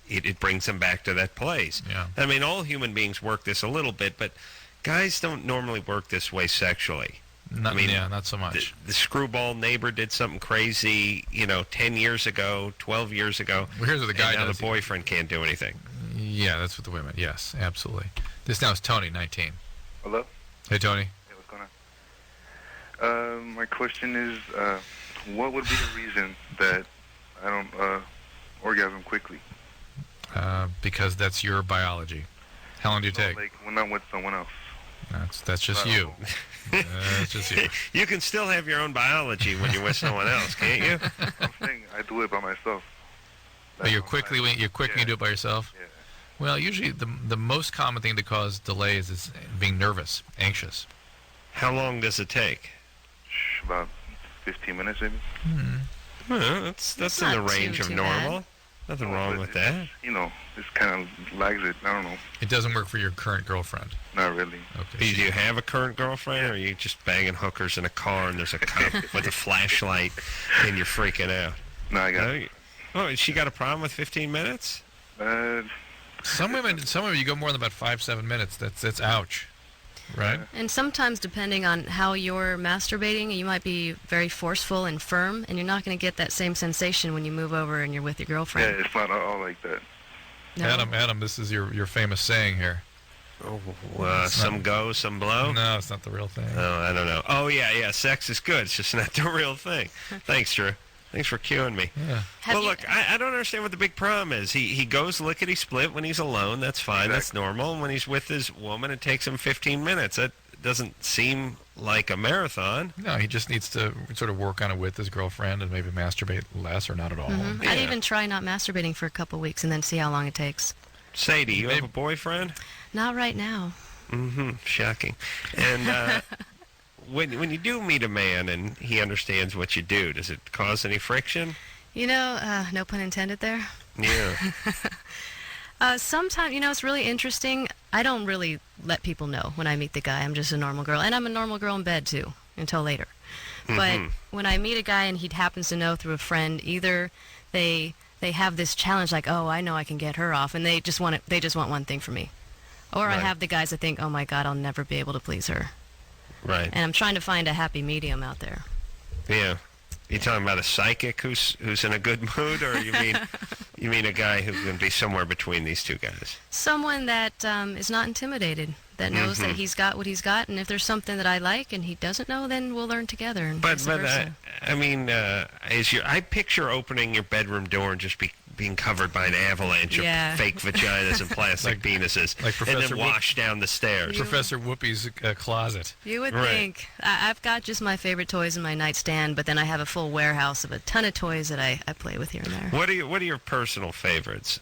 Speaker 8: it brings them back to that place.
Speaker 2: Yeah.
Speaker 8: I mean, all human beings work this a little bit, but guys don't normally work this way sexually.
Speaker 2: Not so much.
Speaker 8: The screwball neighbor did something crazy, 10 years ago, 12 years ago.
Speaker 2: Well, here's what the guy
Speaker 8: and now
Speaker 2: does.
Speaker 8: the boyfriend can't do anything.
Speaker 2: Yeah, that's what the women. Yes, absolutely. This now is Tony, 19.
Speaker 11: Hello?
Speaker 2: Hey, Tony.
Speaker 11: Hey, what's going on? My question is, what would be the reason that I don't orgasm quickly?
Speaker 2: Because that's your biology. How long do you take?
Speaker 11: Like when I'm with someone else.
Speaker 2: That's just you. That's just you.
Speaker 8: You can still have your own biology when you're with someone else, can't you?
Speaker 11: I'm saying I do it by myself.
Speaker 2: But you're quick when you do it by yourself?
Speaker 11: Yeah.
Speaker 2: Well, usually the most common thing to cause delays is being nervous, anxious.
Speaker 8: How long does it take?
Speaker 11: About 15 minutes, maybe.
Speaker 8: Well, that's in the range of normal. Nothing wrong with that.
Speaker 11: It's kind of lags it. I don't know.
Speaker 2: It doesn't work for your current girlfriend.
Speaker 11: Not really.
Speaker 2: Okay.
Speaker 8: Do you have a current girlfriend, or are you just banging hookers in a car and there's a cop with a flashlight and you're freaking out?
Speaker 11: No, I got it.
Speaker 8: Oh, she got a problem with 15 minutes?
Speaker 2: Some women, you go more than about 5-7 minutes. That's ouch, right?
Speaker 3: And sometimes, depending on how you're masturbating, you might be very forceful and firm, and you're not going to get that same sensation when you move over and you're with your girlfriend.
Speaker 11: Yeah, it's not all like that.
Speaker 3: No.
Speaker 2: Adam, this is your famous saying here.
Speaker 8: Some go, some blow?
Speaker 2: No, it's not the real thing.
Speaker 8: Oh, I don't know. Oh, yeah, sex is good. It's just not the real thing. Thanks, Drew. Thanks for cueing me.
Speaker 2: Yeah.
Speaker 8: Well, look, I don't understand what the big problem is. He goes lickety-split when he's alone. That's fine. Exactly. That's normal. And when he's with his woman, it takes him 15 minutes. That doesn't seem like a marathon.
Speaker 2: No, he just needs to sort of work on it with his girlfriend and maybe masturbate less or not at all.
Speaker 3: Mm-hmm.
Speaker 8: Yeah.
Speaker 3: I'd even try not masturbating for a couple weeks and then see how long it takes.
Speaker 8: Sadie, you have a boyfriend?
Speaker 3: Not right now.
Speaker 8: Mm-hmm. Shocking. And when you do meet a man and he understands what you do, does it cause any friction?
Speaker 3: No pun intended there.
Speaker 8: Yeah.
Speaker 3: Sometimes, it's really interesting. I don't really let people know when I meet the guy. I'm just a normal girl. And I'm a normal girl in bed, too, until later.
Speaker 8: Mm-hmm.
Speaker 3: But when I meet a guy and he happens to know through a friend, either they have this challenge like, oh, I know I can get her off, and they just want one thing from me. Or
Speaker 8: Right.
Speaker 3: I have the guys that think, oh, my God, I'll never be able to please her.
Speaker 8: Right.
Speaker 3: And I'm trying to find a happy medium out there.
Speaker 8: Yeah. You talking about a psychic who's in a good mood, or you mean a guy who can be somewhere between these two guys?
Speaker 3: Someone that is not intimidated, that knows that he's got what he's got, and if there's something that I like and he doesn't know, then we'll learn together. And
Speaker 8: But
Speaker 3: vice versa.
Speaker 8: I picture opening your bedroom door and just being covered by an avalanche of fake vaginas and plastic penises, and then wash down the stairs.
Speaker 2: Professor Whoopi's closet.
Speaker 3: You would
Speaker 8: Right.
Speaker 3: think. I've got just my favorite toys in my nightstand, but then I have a full warehouse of a ton of toys that I play with here and there.
Speaker 8: What are your personal favorites?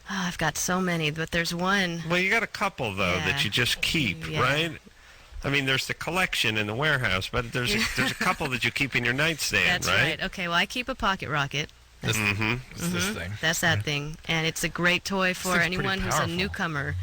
Speaker 3: Oh, I've got so many, but there's one.
Speaker 8: Well, you got a couple though
Speaker 3: Yeah.
Speaker 8: that you just keep,
Speaker 3: Yeah.
Speaker 8: right? I mean, there's the collection in the warehouse, but there's a couple that you keep in your nightstand,
Speaker 3: That's right. Okay, well, I keep a pocket rocket.
Speaker 2: This thing.
Speaker 3: That's that thing. And it's a great toy for
Speaker 2: thing's
Speaker 3: anyone
Speaker 2: pretty
Speaker 3: who's a
Speaker 2: powerful.
Speaker 3: newcomer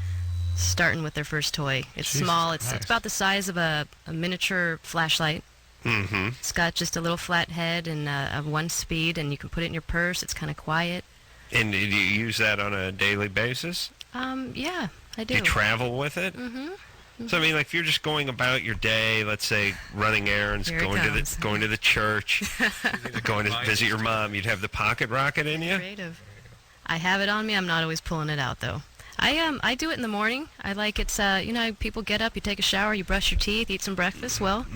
Speaker 3: starting with their first toy. It's
Speaker 2: Jesus
Speaker 3: small. It's
Speaker 2: Christ.
Speaker 3: about the size of a miniature flashlight.
Speaker 8: Mm-hmm.
Speaker 3: It's got just a little flat head and a 1 speed, and you can put it in your purse. It's kind of quiet.
Speaker 8: And do you use that on a daily basis?
Speaker 3: Yeah, I do.
Speaker 8: Do you travel with it?
Speaker 3: Mm-hmm.
Speaker 8: So I mean, like if you're just going about your day, let's say running errands,
Speaker 3: Here it comes.
Speaker 8: going to the church, going to visit your mom, you'd have the pocket rocket in you.
Speaker 3: Creative. I have it on me. I'm not always pulling it out though. I do it in the morning. I like it's people get up, you take a shower, you brush your teeth, eat some breakfast. Well,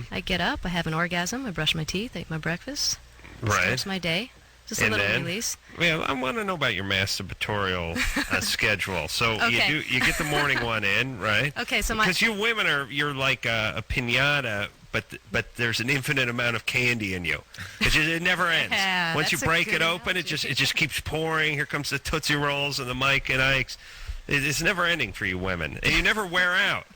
Speaker 3: I get up, I have an orgasm, I brush my teeth, I eat my breakfast.
Speaker 8: Right.
Speaker 3: Starts my day. Just
Speaker 8: And
Speaker 3: a little
Speaker 8: then?
Speaker 3: release.
Speaker 8: Well, I want to know about your masturbatorial schedule. So
Speaker 3: Okay.
Speaker 8: you get the morning one in, right?
Speaker 3: Okay, so
Speaker 8: because you women you're like a pinata, but there's an infinite amount of candy in you. It never ends.
Speaker 3: Yeah,
Speaker 8: Once you
Speaker 3: that's a
Speaker 8: break
Speaker 3: good
Speaker 8: it open, it just keeps pouring. Here comes the Tootsie Rolls and the Mike and Ike's. It's never ending for you women, and you never wear out.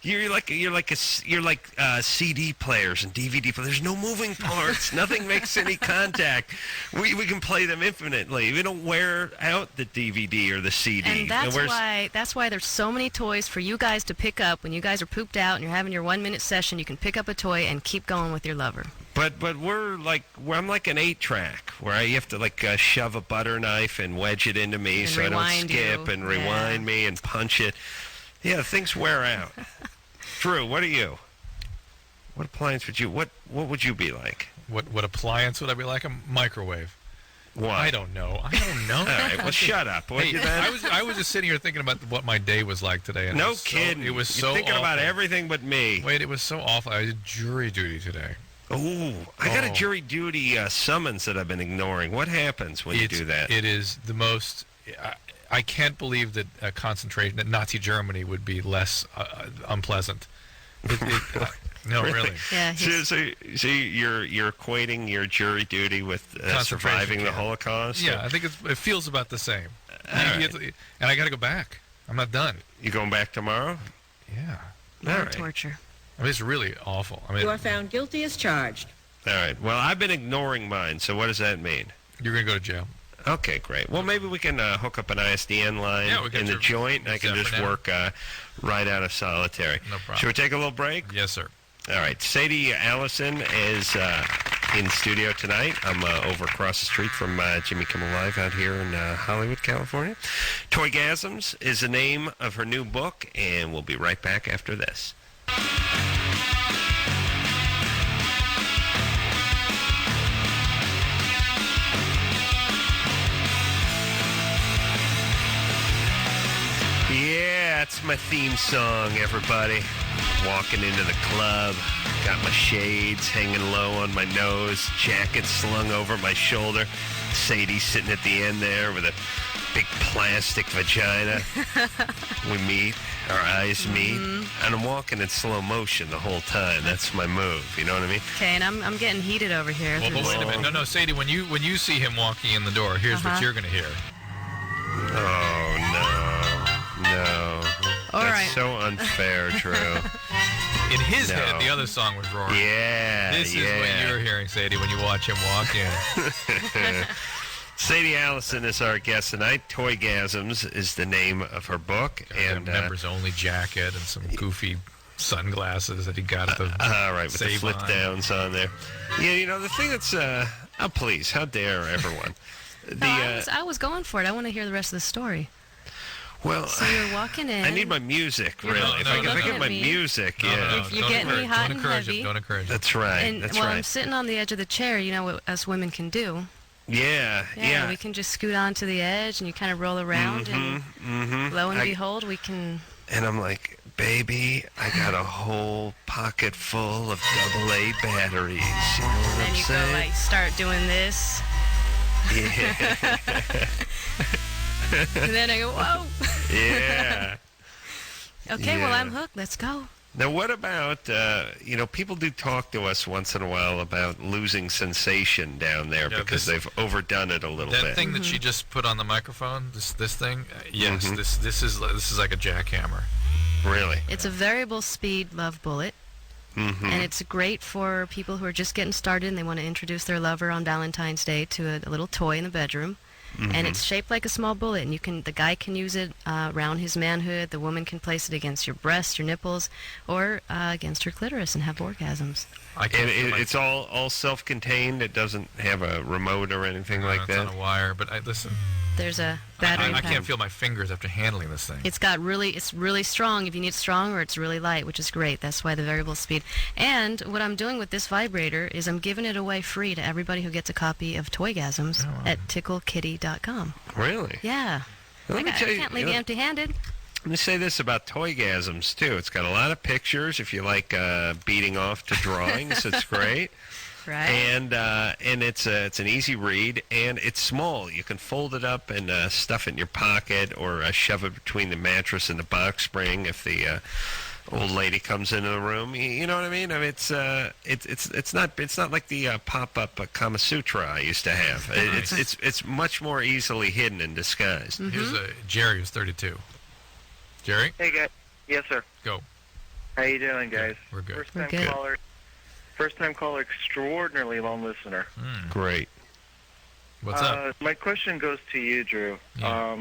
Speaker 8: You're like CD players and DVD players. There's no moving parts. Nothing makes any contact. We can play them infinitely. We don't wear out the DVD or the CD.
Speaker 3: And that's why there's so many toys for you guys to pick up when you guys are pooped out and you're having your 1 minute session. You can pick up a toy and keep going with your lover.
Speaker 8: But I'm like an 8-track where you have to like shove a butter knife and wedge it into me
Speaker 3: And
Speaker 8: so I don't
Speaker 3: rewind
Speaker 8: skip
Speaker 3: you.
Speaker 8: and rewind me and punch it. Yeah, things wear out. Drew, what are you? What appliance would you? What would you be like?
Speaker 2: What appliance would I be like? A microwave.
Speaker 8: What?
Speaker 2: I don't know. All
Speaker 8: right, well, shut up.
Speaker 2: Hey, I was just sitting here thinking about what my day was like today. And
Speaker 8: No kidding.
Speaker 2: It was
Speaker 8: You're
Speaker 2: so
Speaker 8: thinking about
Speaker 2: awful.
Speaker 8: everything but me.
Speaker 2: Wait, it was so awful. I did jury duty today.
Speaker 8: Oh, I got a jury duty summons that I've been ignoring. What happens when you do that?
Speaker 2: It is the most. I can't believe that concentration at Nazi Germany would be less unpleasant. No, really.
Speaker 3: Yeah.
Speaker 8: So you're equating your jury duty with surviving the Holocaust?
Speaker 2: Yeah, I think it feels about the same. And I got to go back. I'm not done.
Speaker 8: You going back tomorrow?
Speaker 2: Yeah.
Speaker 3: More torture.
Speaker 2: I mean, it's really awful. I mean,
Speaker 12: You are found guilty as charged.
Speaker 8: All right. Well, I've been ignoring mine, so what does that mean?
Speaker 2: You're going to go to jail.
Speaker 8: Okay, great. Well, maybe we can hook up an ISDN line in the joint, and I can just work right out of solitary.
Speaker 2: No problem.
Speaker 8: Should we take a little break?
Speaker 2: Yes, sir.
Speaker 8: All right. Sadie Allison is in studio tonight. I'm over across the street from Jimmy Kimmel Live out here in Hollywood, California. Toygasms is the name of her new book, and we'll be right back after this. Yeah, that's my theme song, everybody. Walking into the club, got my shades hanging low on my nose, jacket slung over my shoulder. Sadie sitting at the end there with a big plastic vagina. We meet, our eyes meet, and I'm walking in slow motion the whole time. That's my move, you know what I mean?
Speaker 3: Okay, and I'm getting heated over here.
Speaker 2: Well, but wait a minute. No, Sadie, when you see him walking in the door, here's what you're going to hear.
Speaker 8: Oh, no.
Speaker 3: All
Speaker 8: That's
Speaker 3: right.
Speaker 8: so unfair, Drew.
Speaker 2: In his head, the other song was roaring.
Speaker 8: Yeah,
Speaker 2: This is what you're hearing, Sadie, when you watch him walk in.
Speaker 8: Sadie Allison is our guest tonight. Toygasms is the name of her book.
Speaker 2: And a members-only jacket and some goofy sunglasses that he got at the
Speaker 8: all right, with the
Speaker 2: Save
Speaker 8: flip
Speaker 2: line.
Speaker 8: downs on there. Yeah, you know, the thing that's... oh, please, how dare everyone.
Speaker 3: I was going for it. I want to hear the rest of the story.
Speaker 8: Well,
Speaker 3: so you're walking in.
Speaker 8: I need my music, really. If I get my music, yeah.
Speaker 3: If you get me hot and heavy.
Speaker 2: Don't encourage it.
Speaker 8: That's right.
Speaker 3: And
Speaker 8: That's
Speaker 3: while
Speaker 8: right.
Speaker 3: I'm sitting on the edge of the chair, you know what us women can do.
Speaker 8: Yeah.
Speaker 3: We can just scoot onto the edge and you kind of roll around and lo and behold, we can...
Speaker 8: And I'm like, baby, I got a whole pocket full of AA batteries. You know what
Speaker 3: Then
Speaker 8: I'm
Speaker 3: you
Speaker 8: saying?
Speaker 3: go like, start doing this.
Speaker 8: Yeah.
Speaker 3: And then I go, whoa.
Speaker 8: Yeah.
Speaker 3: Okay, well, I'm hooked. Let's go.
Speaker 8: Now, what about, people do talk to us once in a while about losing sensation down there because they've overdone it a little bit.
Speaker 2: That thing that she just put on the microphone, this thing, yes, this is like a jackhammer.
Speaker 8: Really?
Speaker 3: It's a variable speed love bullet. And it's great for people who are just getting started and they want to introduce their lover on Valentine's Day to a little toy in the bedroom. And it's shaped like a small bullet, and the guy can use it around his manhood. The woman can place it against your breast, your nipples, or against her clitoris and have orgasms.
Speaker 8: And it's all self-contained. It doesn't have a remote or anything like that.
Speaker 2: It's on a wire, but listen.
Speaker 3: There's a battery.
Speaker 2: I can't feel my fingers after handling this thing.
Speaker 3: It's really strong if you need it strong, or it's really light, which is great. That's why the variable speed. And what I'm doing with this vibrator is I'm giving it away free to everybody who gets a copy of Toygasms at ticklekitty.com.
Speaker 8: Really?
Speaker 3: Yeah.
Speaker 8: Let me
Speaker 3: I
Speaker 8: tell you,
Speaker 3: can't leave you empty-handed.
Speaker 8: Let me say this about Toygasms, too. It's got a lot of pictures. If you like beating off to drawings, it's great.
Speaker 3: Right.
Speaker 8: And it's an easy read, and it's small. You can fold it up and stuff it in your pocket, or shove it between the mattress and the box spring if the old lady comes into the room. You know what I mean? I mean, it's not like the pop-up Kama Sutra I used to have. It's much more easily hidden and disguised.
Speaker 2: Here's Jerry, who's 32. Jerry?
Speaker 13: Hey, guys. Yes, sir.
Speaker 2: Go.
Speaker 13: How you doing, guys?
Speaker 2: We're good.
Speaker 13: First-time caller, extraordinarily long listener.
Speaker 8: Great.
Speaker 2: What's up?
Speaker 13: My question goes to you, Drew.
Speaker 2: Yeah.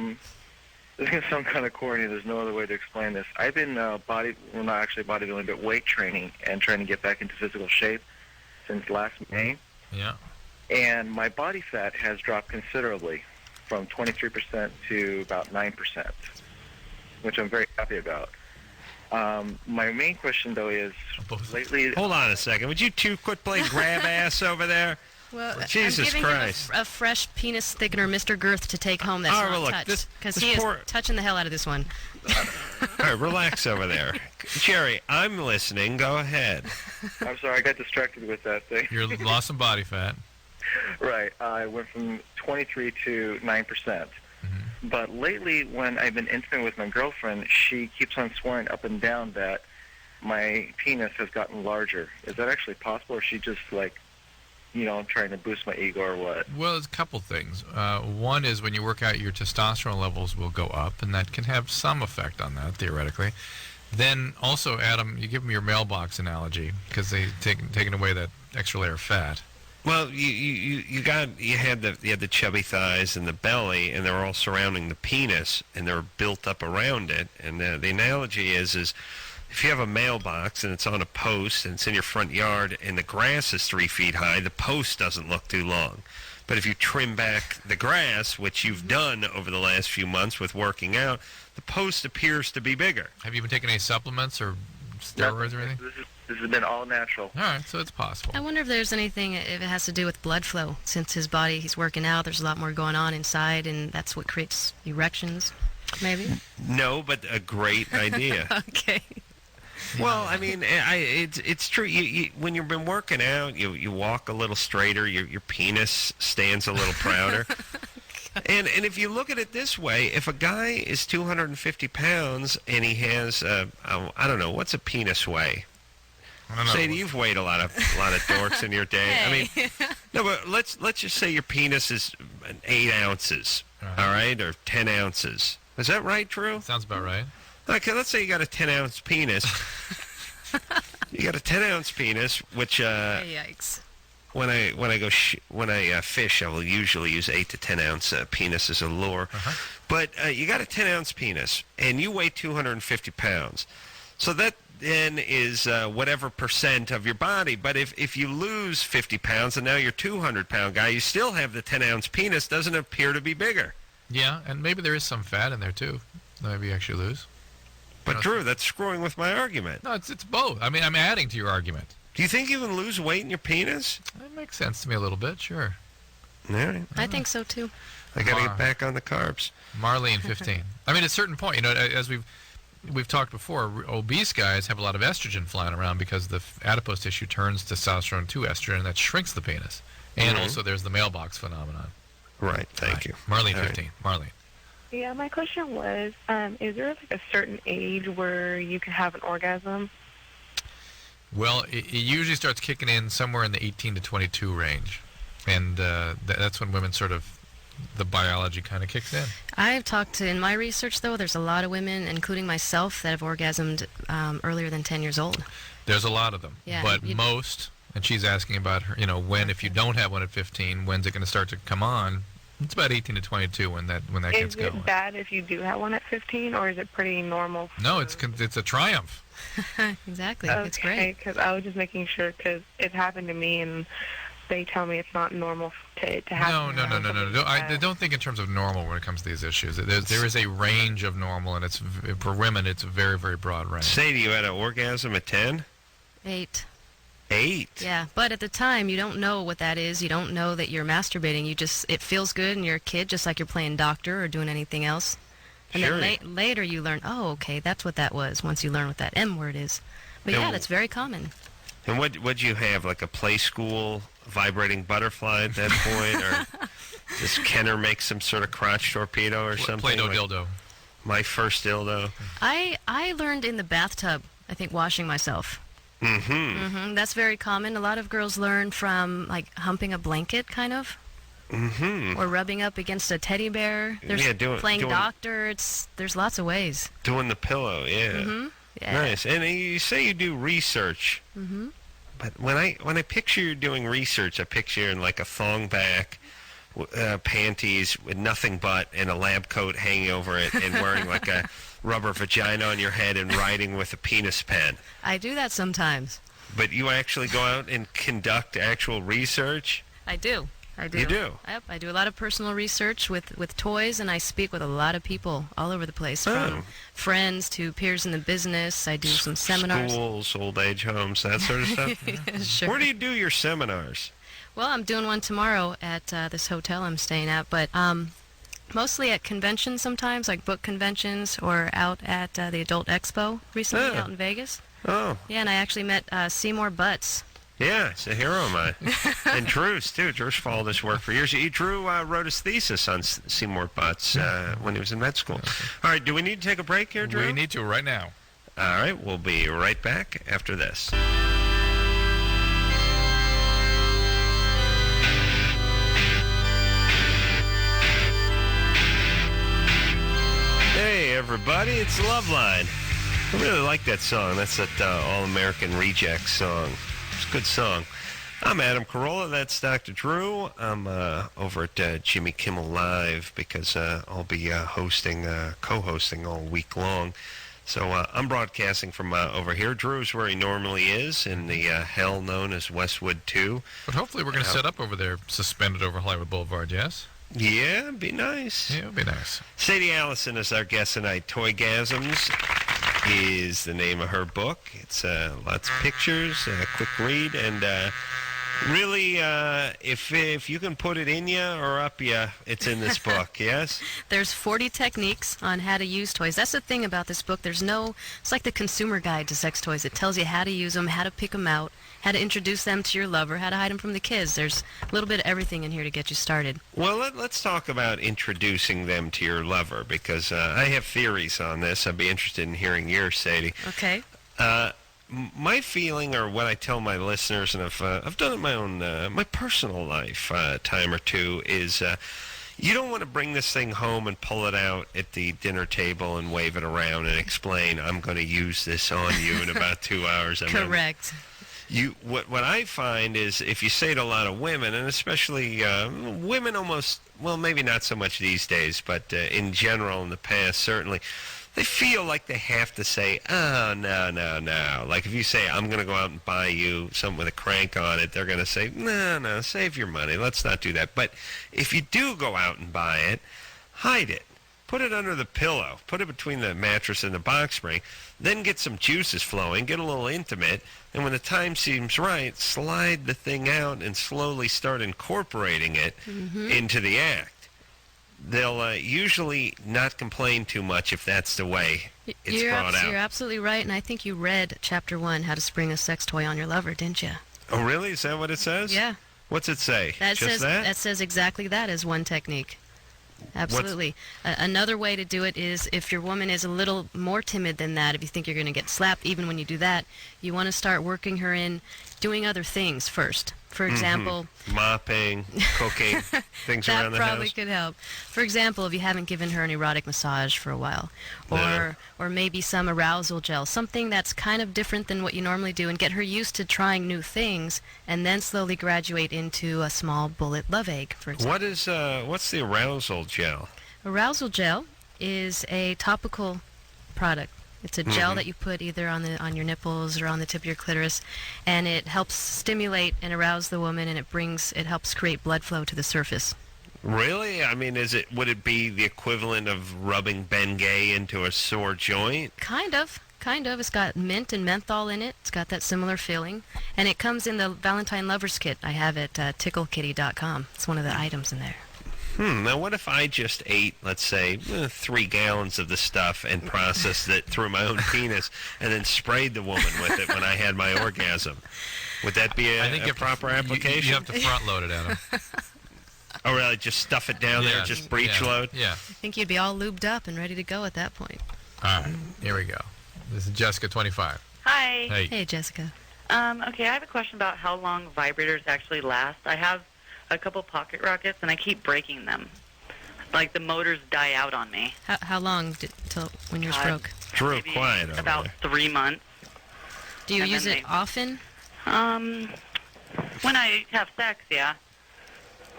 Speaker 13: This is going to sound kind of corny. There's no other way to explain this. I've been not actually bodybuilding, but weight training and trying to get back into physical shape since last May,
Speaker 2: Yeah.
Speaker 13: and my body fat has dropped considerably from 23% to about 9%, which I'm very happy about. My main question, though, is lately...
Speaker 8: Hold on a second. Would you two quit playing grab ass over there?
Speaker 3: Well,
Speaker 8: Jesus
Speaker 3: I'm giving
Speaker 8: Christ.
Speaker 3: him a fresh penis thickener, Mr. Girth, to take home that's
Speaker 8: well,
Speaker 3: not
Speaker 8: look,
Speaker 3: touched. Because
Speaker 8: this
Speaker 3: he is
Speaker 8: poor-
Speaker 3: touching the hell out of this one.
Speaker 8: All right, relax over there. Jerry, I'm listening. Go ahead.
Speaker 13: I'm sorry, I got distracted with that thing.
Speaker 2: You lost some body fat.
Speaker 13: Right. I went from 23 to 9%. But lately, when I've been intimate with my girlfriend, she keeps on swearing up and down that my penis has gotten larger. Is that actually possible, or is she just, like, trying to boost my ego or what?
Speaker 2: Well, it's a couple things. One is when you work out, your testosterone levels will go up, and that can have some effect on that, theoretically. Then also, Adam, you give them your mailbox analogy, because they've taken away that extra layer of fat.
Speaker 8: Well, you had the chubby thighs and the belly, and they're all surrounding the penis, and they're built up around it. And the analogy is if you have a mailbox and it's on a post and it's in your front yard and the grass is 3 feet high, the post doesn't look too long. But if you trim back the grass, which you've done over the last few months with working out, the post appears to be bigger.
Speaker 2: Have you been taking any supplements or steroids or anything?
Speaker 13: This has been all natural.
Speaker 2: All right, so it's possible.
Speaker 3: I wonder if there's anything, if it has to do with blood flow. Since his body, he's working out, there's a lot more going on inside, and that's what creates erections, maybe?
Speaker 8: No, but a great idea.
Speaker 3: Okay.
Speaker 8: Well, I mean, it's true. When you've been working out, you walk a little straighter. Your penis stands a little prouder. And if you look at it this way, if a guy is 250 pounds and he has, I don't know, what's a penis weigh?
Speaker 2: I don't know.
Speaker 8: Sadie, you've weighed a lot of dorks in your day.
Speaker 3: Hey.
Speaker 8: I mean, no, but let's just say your penis is 8 ounces, all right, or 10 ounces. Is that right, Drew?
Speaker 2: Sounds about right.
Speaker 8: Okay, let's say you got a 10-ounce penis. You got a 10-ounce penis, which
Speaker 3: Yikes.
Speaker 8: when I fish, I will usually use 8 to 10 ounce penis as a lure. But you got a 10-ounce penis, and you weigh 250 pounds. So that then is whatever percent of your body. But if you lose 50 pounds and now you're a 200-pound guy, you still have the 10-ounce penis. Doesn't appear to be bigger.
Speaker 2: Yeah, and maybe there is some fat in there, too. Maybe you actually lose.
Speaker 8: But, Drew, that's screwing with my argument.
Speaker 2: No, it's both. I mean, I'm adding to your argument.
Speaker 8: Do you think you can lose weight in your penis?
Speaker 2: That makes sense to me a little bit, sure.
Speaker 8: All right.
Speaker 3: I think so, too.
Speaker 8: I got to get back on the carbs.
Speaker 2: Marlene, 15. I mean, at a certain point, as we've talked before, obese guys have a lot of estrogen flying around because the adipose tissue turns testosterone to estrogen, and that shrinks the penis. And also there's the mailbox phenomenon.
Speaker 8: Right, thank you.
Speaker 2: Marlene, 15. Marlene.
Speaker 14: Yeah, my question was, is there like a certain age where you can have an orgasm?
Speaker 2: Well, it usually starts kicking in somewhere in the 18 to 22 range. And that's when women sort of, the biology kind of kicks in.
Speaker 3: I've talked to, in my research, though, there's a lot of women, including myself, that have orgasmed earlier than 10 years old.
Speaker 2: There's a lot of them.
Speaker 3: Yeah,
Speaker 2: but most, and she's asking about her, when, if you don't have one at 15, when's it going to start to come on? It's about 18 to 22 when that gets going.
Speaker 14: Is it bad if you do have one at 15, or is it pretty normal?
Speaker 2: No, it's a triumph.
Speaker 3: Exactly.
Speaker 14: Okay,
Speaker 3: It's great.
Speaker 14: because I was just making sure, because it happened to me, and they tell me it's not normal to happen.
Speaker 2: No. I don't think in terms of normal when it comes to these issues. There is a range of normal, and it's for women, it's a very, very broad range.
Speaker 8: Sadie, you had an orgasm at 10?
Speaker 3: 8.
Speaker 8: 8?
Speaker 3: Yeah, but at the time, you don't know what that is. You don't know that you're masturbating. It feels good, and you're a kid, just like you're playing doctor or doing anything else. And then later you learn, oh, okay, that's what that was, once you learn what that M word is. But yeah, that's very common.
Speaker 8: And what'd you have, like a play school vibrating butterfly at that point? Or does Kenner make some sort of crotch torpedo or something?
Speaker 2: Play-Doh dildo.
Speaker 8: My first dildo.
Speaker 3: I learned in the bathtub, I think, washing myself. That's very common. A lot of girls learn from, like, humping a blanket, kind of. Or rubbing up against a teddy bear. There's playing doctor. There's lots of ways.
Speaker 8: Doing the pillow, yeah.
Speaker 3: Yeah.
Speaker 8: Nice. And you say you do research. But when I picture you doing research, I picture you in like a thong back, panties with nothing but, and a lab coat hanging over it, and wearing like a rubber vagina on your head and writing with a penis pen.
Speaker 3: I do that sometimes.
Speaker 8: But you actually go out and conduct actual research?
Speaker 3: I do.
Speaker 8: You do?
Speaker 3: Yep, I do a lot of personal research with toys, and I speak with a lot of people all over the place, from friends to peers in the business. I do some seminars.
Speaker 8: Schools, old age homes, that sort of stuff?
Speaker 3: Yeah, sure.
Speaker 8: Where do you do your seminars?
Speaker 3: Well, I'm doing one tomorrow at this hotel I'm staying at, but mostly at conventions sometimes, like book conventions, or out at the Adult Expo recently out in Vegas.
Speaker 8: Oh.
Speaker 3: Yeah, and I actually met Seymour Butts.
Speaker 8: Yeah, he's a hero of mine. And Drew's, too. Drew's followed his work for years. Drew wrote his thesis on Seymour Butts when he was in med school. All right, do we need to take a break here, Drew?
Speaker 2: We need to right now.
Speaker 8: All right, we'll be right back after this. Hey, everybody, it's Loveline. I really like that song. That's that All-American Rejects song. It's a good song. I'm Adam Carolla. That's Dr. Drew. I'm over at Jimmy Kimmel Live because I'll be co-hosting all week long. So I'm broadcasting from over here. Drew's where he normally is in the hell known as Westwood 2.
Speaker 2: But hopefully we're going to set up over there, suspended over Hollywood Boulevard, yes?
Speaker 8: Yeah, it'd be nice.
Speaker 2: Yeah, it'd be nice.
Speaker 8: Sadie Allison is our guest tonight. Toygasms is the name of her book. It's lots of pictures, a quick read, and really, if you can put it in you or up you, it's in this book, yes?
Speaker 3: There's 40 techniques on how to use toys. That's the thing about this book. It's like the consumer guide to sex toys. It tells you how to use them, how to pick them out, how to introduce them to your lover, how to hide them from the kids. There's a little bit of everything in here to get you started.
Speaker 8: Well, let's talk about introducing them to your lover, because I have theories on this. I'd be interested in hearing yours, Sadie.
Speaker 3: Okay.
Speaker 8: My feeling, or what I tell my listeners, and I've done it in my own, my personal life time or two, is you don't want to bring this thing home and pull it out at the dinner table and wave it around and explain, I'm going to use this on you in about 2 hours.
Speaker 3: Correct.
Speaker 8: What I find is if you say to a lot of women, and especially women almost, well, maybe not so much these days, but in general in the past, certainly, they feel like they have to say, oh, no. Like if you say, I'm going to go out and buy you something with a crank on it, they're going to say, no, save your money. Let's not do that. But if you do go out and buy it, hide it. Put it under the pillow. Put it between the mattress and the box spring. Then get some juices flowing. Get a little intimate. And when the time seems right, slide the thing out and slowly start incorporating it into the act. They'll usually not complain too much if that's the way it's brought out.
Speaker 3: You're absolutely right, and I think you read Chapter 1, How to Spring a Sex Toy on Your Lover, didn't you?
Speaker 8: Oh, really? Is that what it says?
Speaker 3: Yeah.
Speaker 8: What's it say?
Speaker 3: That says exactly that as one technique. Absolutely. Another way to do it is if your woman is a little more timid than that, if you think you're going to get slapped even when you do that, you want to start working her in doing other things first. For example...
Speaker 8: Mopping, cooking, things around the house.
Speaker 3: That probably could help. For example, if you haven't given her an erotic massage for a while, or maybe some arousal gel, something that's kind of different than what you normally do, and get her used to trying new things, and then slowly graduate into a small bullet love egg, for example.
Speaker 8: What's the arousal gel?
Speaker 3: Arousal gel is a topical product. It's a gel that you put either on your nipples or on the tip of your clitoris, and it helps stimulate and arouse the woman, and it helps create blood flow to the surface.
Speaker 8: Really? I mean, would it be the equivalent of rubbing Bengay into a sore joint?
Speaker 3: Kind of. It's got mint and menthol in it. It's got that similar feeling, and it comes in the Valentine Lovers Kit I have at ticklekitty.com. It's one of the items in there.
Speaker 8: Now what if I just ate, let's say, 3 gallons of the stuff and processed it through my own penis and then sprayed the woman with it when I had my orgasm? Would that be a proper application?
Speaker 2: You have to front load it, Adam.
Speaker 8: Oh, really? Just stuff it down there, just breech load?
Speaker 2: Yeah.
Speaker 3: I think you'd be all lubed up and ready to go at that point.
Speaker 2: All right, here we go. This is Jessica, 25.
Speaker 15: Hi.
Speaker 2: Hey.
Speaker 3: Hey, Jessica.
Speaker 15: Okay, I have a question about how long vibrators actually last. I have a couple pocket rockets, and I keep breaking them. Like, the motors die out on me.
Speaker 3: How long till when yours broke?
Speaker 8: Drew, quiet over
Speaker 15: about
Speaker 8: there.
Speaker 15: 3 months.
Speaker 3: Do you use it often?
Speaker 15: When I have sex, yeah.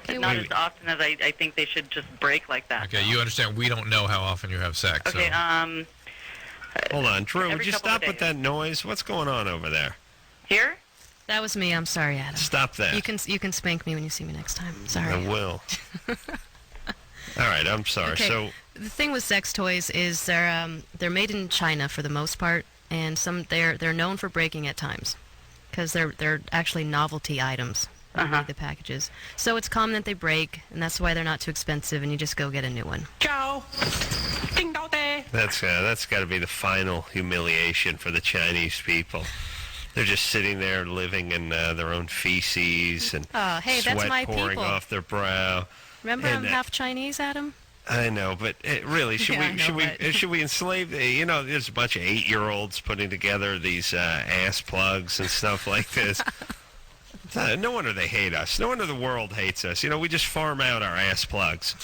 Speaker 15: But not as often as I think they should just break like that.
Speaker 2: Okay, you understand we don't know how often you have sex.
Speaker 15: Okay,
Speaker 2: so.
Speaker 8: Hold on, Drew, would
Speaker 15: every
Speaker 8: you
Speaker 15: couple
Speaker 8: stop
Speaker 15: of
Speaker 8: with that noise? What's going on over there?
Speaker 15: Here?
Speaker 3: That was me. I'm sorry, Adam.
Speaker 8: Stop that.
Speaker 3: You can spank me when you see me next time. Sorry.
Speaker 8: I will. All right, I'm sorry.
Speaker 3: Okay.
Speaker 8: So
Speaker 3: The thing with sex toys is they're made in China for the most part, and they're known for breaking at times because they're actually novelty items. The packages. So it's common that they break, and that's why they're not too expensive, and you just go get a new one.
Speaker 15: Ciao. Ding dong day.
Speaker 8: that's got to be the final humiliation for the Chinese people. They're just sitting there living in their own feces and
Speaker 3: Hey, that's
Speaker 8: sweat
Speaker 3: my
Speaker 8: pouring
Speaker 3: people.
Speaker 8: off their brow.
Speaker 3: Remember,
Speaker 8: And,
Speaker 3: I'm half Chinese, Adam?
Speaker 8: I know, but really, should
Speaker 3: Yeah, I know,
Speaker 8: should we enslave? There's a bunch of 8-year-olds putting together these ass plugs and stuff like this. No wonder they hate us. No wonder the world hates us. We just farm out our ass plugs.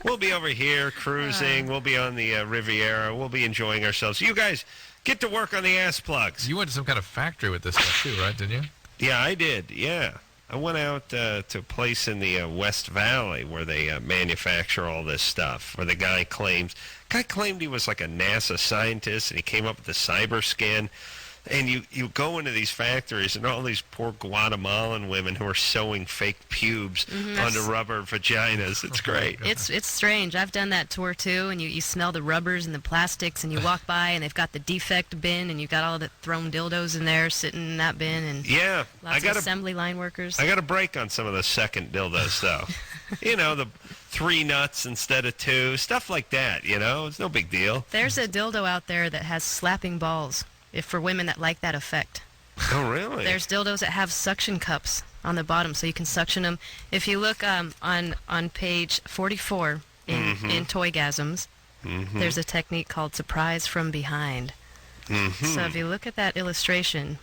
Speaker 8: We'll be over here cruising. We'll be on the Riviera. We'll be enjoying ourselves. You guys get to work on the ass plugs.
Speaker 2: You went to some kind of factory with this stuff too, right? Didn't you?
Speaker 8: Yeah, I did. Yeah. I went out to a place in the West Valley where they manufacture all this stuff, where the guy claimed he was like a NASA scientist, and he came up with the cyber skin. And you go into these factories, and all these poor Guatemalan women who are sewing fake pubes onto rubber vaginas. It's great.
Speaker 3: It's strange. I've done that tour too, and you smell the rubbers and the plastics, and you walk by, and they've got the defect bin, and you've got all the thrown dildos in there sitting in that bin, and
Speaker 8: yeah,
Speaker 3: lots of assembly line workers.
Speaker 8: I got a break on some of the second dildos, though. The 3 nuts instead of 2, stuff like that. It's no big deal.
Speaker 3: There's a dildo out there that has slapping balls. For women that like that effect.
Speaker 8: Oh, really?
Speaker 3: There's dildos that have suction cups on the bottom, so you can suction them. If you look on page 44 in Toygasms, there's a technique called surprise from behind. So if you look at that illustration.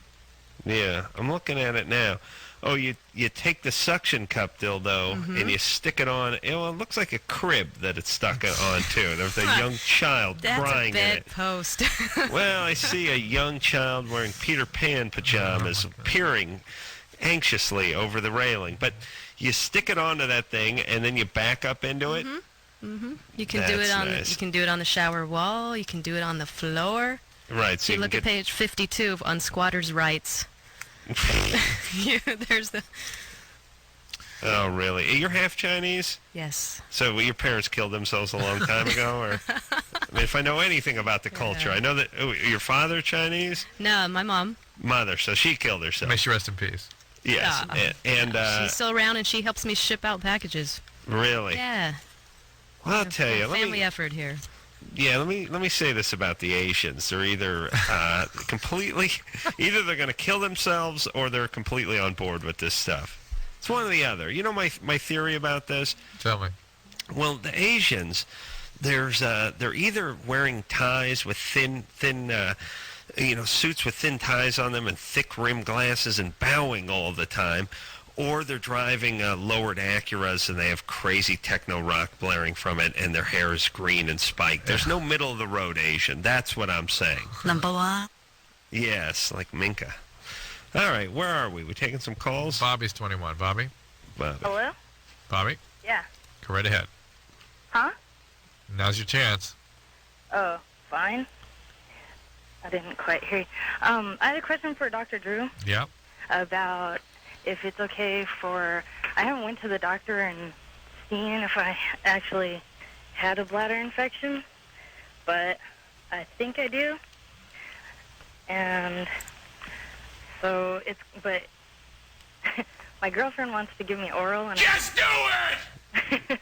Speaker 8: Yeah, I'm looking at it now. Oh, you take the suction cup dildo and you stick it on. It looks like a crib that it's stuck onto. There's a young child crying in it.
Speaker 3: That's a bed post.
Speaker 8: Well, I see a young child wearing Peter Pan pajamas peering anxiously over the railing. But you stick it onto that thing and then you back up into it.
Speaker 3: You can do it on you can do it on the shower wall. You can do it on the floor.
Speaker 8: Right. So
Speaker 3: you look at page 52 on squatters' rights. There's the.
Speaker 8: Oh, really? You're half Chinese?
Speaker 3: Yes.
Speaker 8: So your parents killed themselves a long time ago, or? I mean, if I know anything about the culture, I know that your father Chinese.
Speaker 3: No, my mom.
Speaker 8: Mother, so she killed herself.
Speaker 2: May she rest in peace.
Speaker 8: Yes, and
Speaker 3: she's still around, and she helps me ship out packages.
Speaker 8: Really?
Speaker 3: Yeah.
Speaker 8: Well, I'll tell you.
Speaker 3: Family effort here.
Speaker 8: Yeah, let me say this about the Asians. They're either either they're going to kill themselves or they're completely on board with this stuff. It's one or the other. You know my theory about this?
Speaker 2: Tell me.
Speaker 8: Well, the Asians, they're either wearing ties with thin suits with thin ties on them and thick rimmed glasses and bowing all the time, or they're driving lowered Acuras and they have crazy techno rock blaring from it and their hair is green and spiked. There's no middle of the road Asian. That's what I'm saying.
Speaker 12: Number one.
Speaker 8: Yes, like Minka. All right, where are we? We taking some calls?
Speaker 2: Bobby's 21. Bobby?
Speaker 6: Hello?
Speaker 2: Bobby?
Speaker 6: Yeah.
Speaker 2: Go right ahead.
Speaker 6: Huh?
Speaker 2: Now's your chance.
Speaker 6: Oh, fine. I didn't quite hear you. I had a question for Dr. Drew.
Speaker 2: Yeah.
Speaker 6: About if it's okay for... I haven't went to the doctor and seen if I actually had a bladder infection, but I think I do. And so it's... But my girlfriend wants to give me oral, and...
Speaker 1: Just do it!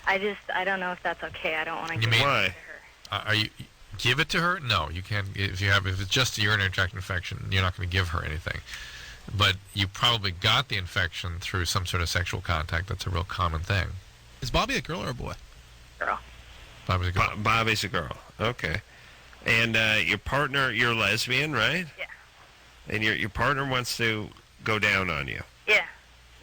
Speaker 6: I don't know if that's okay. I don't want to give
Speaker 2: mean,
Speaker 6: it
Speaker 8: why?
Speaker 6: to her.
Speaker 2: Are you give it to her? No, you can't. If it's just a urinary tract infection, you're not going to give her anything. But you probably got the infection through some sort of sexual contact. That's a real common thing.
Speaker 4: Is Bobby a girl or a boy?
Speaker 6: Girl.
Speaker 2: Bobby's a girl.
Speaker 8: Bobby's a girl. Okay. And your partner, you're lesbian, right?
Speaker 6: Yeah.
Speaker 8: And your partner wants to go down on you.
Speaker 6: Yeah.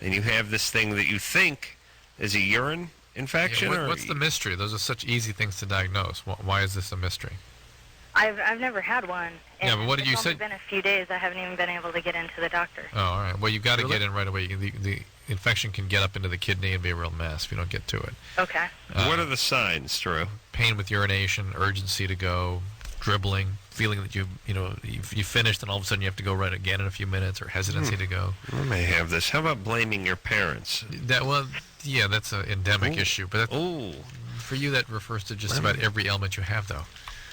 Speaker 8: And you have this thing that you think is a urine infection?
Speaker 2: Yeah, what's the mystery? Those are such easy things to diagnose. Why is this a mystery?
Speaker 6: I've never had one. And
Speaker 2: yeah, but what did you say?
Speaker 6: It's only been a few days. I haven't even been able to get into the doctor.
Speaker 2: Oh, all right. Well, you've got to get in right away. The infection can get up into the kidney and be a real mess if you don't get to it.
Speaker 6: Okay.
Speaker 8: What are the signs, Drew?
Speaker 2: Pain with urination, urgency to go, dribbling, feeling that you finished, and all of a sudden you have to go right again in a few minutes, or hesitancy to go.
Speaker 8: I may have this. How about blaming your parents?
Speaker 2: That's an endemic issue. But for you, that refers to just about every ailment you have, though.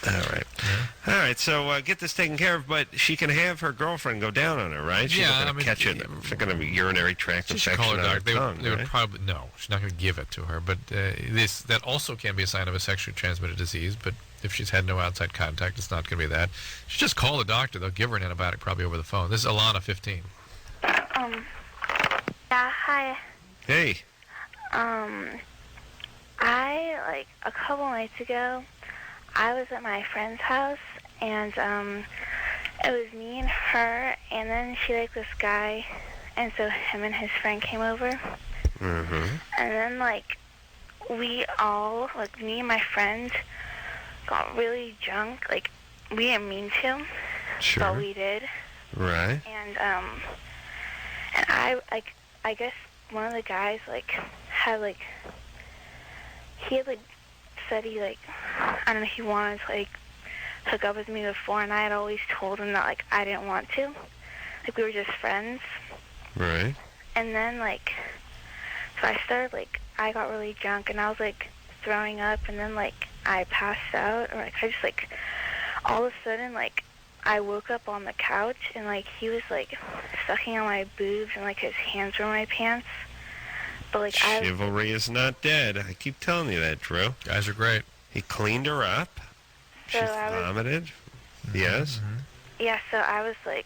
Speaker 8: All right. Yeah. All right, so get this taken care of, but she can have her girlfriend go down on her, right? She's not going to catch it. She's not going to be urinary tract infection
Speaker 2: call her
Speaker 8: on her
Speaker 2: doctor.
Speaker 8: tongue,
Speaker 2: They would probably, no, she's not going to give it to her. But that also can be a sign of a sexually transmitted disease. But if she's had no outside contact, it's not going to be that. She just call the doctor. They'll give her an antibiotic probably over the phone. This is Alana, 15.
Speaker 16: Yeah, hi.
Speaker 8: Hey.
Speaker 16: I, a couple nights ago, I was at my friend's house, and it was me and her, and then she liked this guy, and so him and his friend came over.
Speaker 8: Mm-hmm.
Speaker 16: And then, we all, me and my friend, got really drunk. We didn't mean to,
Speaker 8: Sure.
Speaker 16: but we did.
Speaker 8: Right.
Speaker 16: And I guess one of the guys, had, he had, said he, I don't know, he wanted to, hook up with me before, and I had always told him that, I didn't want to. We were just friends.
Speaker 8: Right.
Speaker 16: And then, so I started, I got really drunk, and I was, throwing up, and then, I passed out, or, I just, all of a sudden, I woke up on the couch, and, he was, sucking on my boobs, and, his hands were in my pants. But,
Speaker 8: Chivalry is not dead. I keep telling you that, Drew.
Speaker 2: Guys are great.
Speaker 8: He cleaned her up.
Speaker 16: So
Speaker 8: She vomited. Yes.
Speaker 16: Yeah, so I was, and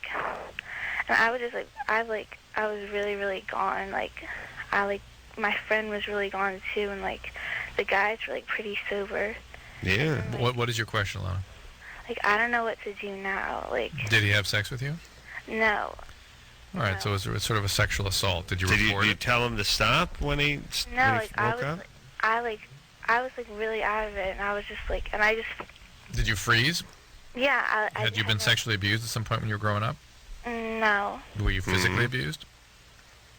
Speaker 16: I was just, I was really, really gone. My friend was really gone, too, and, the guys were, pretty sober.
Speaker 8: Yeah.
Speaker 2: What is your question, Alana?
Speaker 16: I don't know what to do now.
Speaker 2: Did he have sex with you?
Speaker 16: No.
Speaker 2: All right, so it was sort of a sexual assault. Did you report
Speaker 8: Did you
Speaker 2: it?
Speaker 8: tell him to stop when he
Speaker 16: No,
Speaker 8: woke up?
Speaker 16: I was really out of it, and I was just and I just.
Speaker 2: Did you freeze?
Speaker 16: Yeah,
Speaker 2: Had you been sexually abused at some point when you were growing up?
Speaker 16: No.
Speaker 2: Were you physically abused?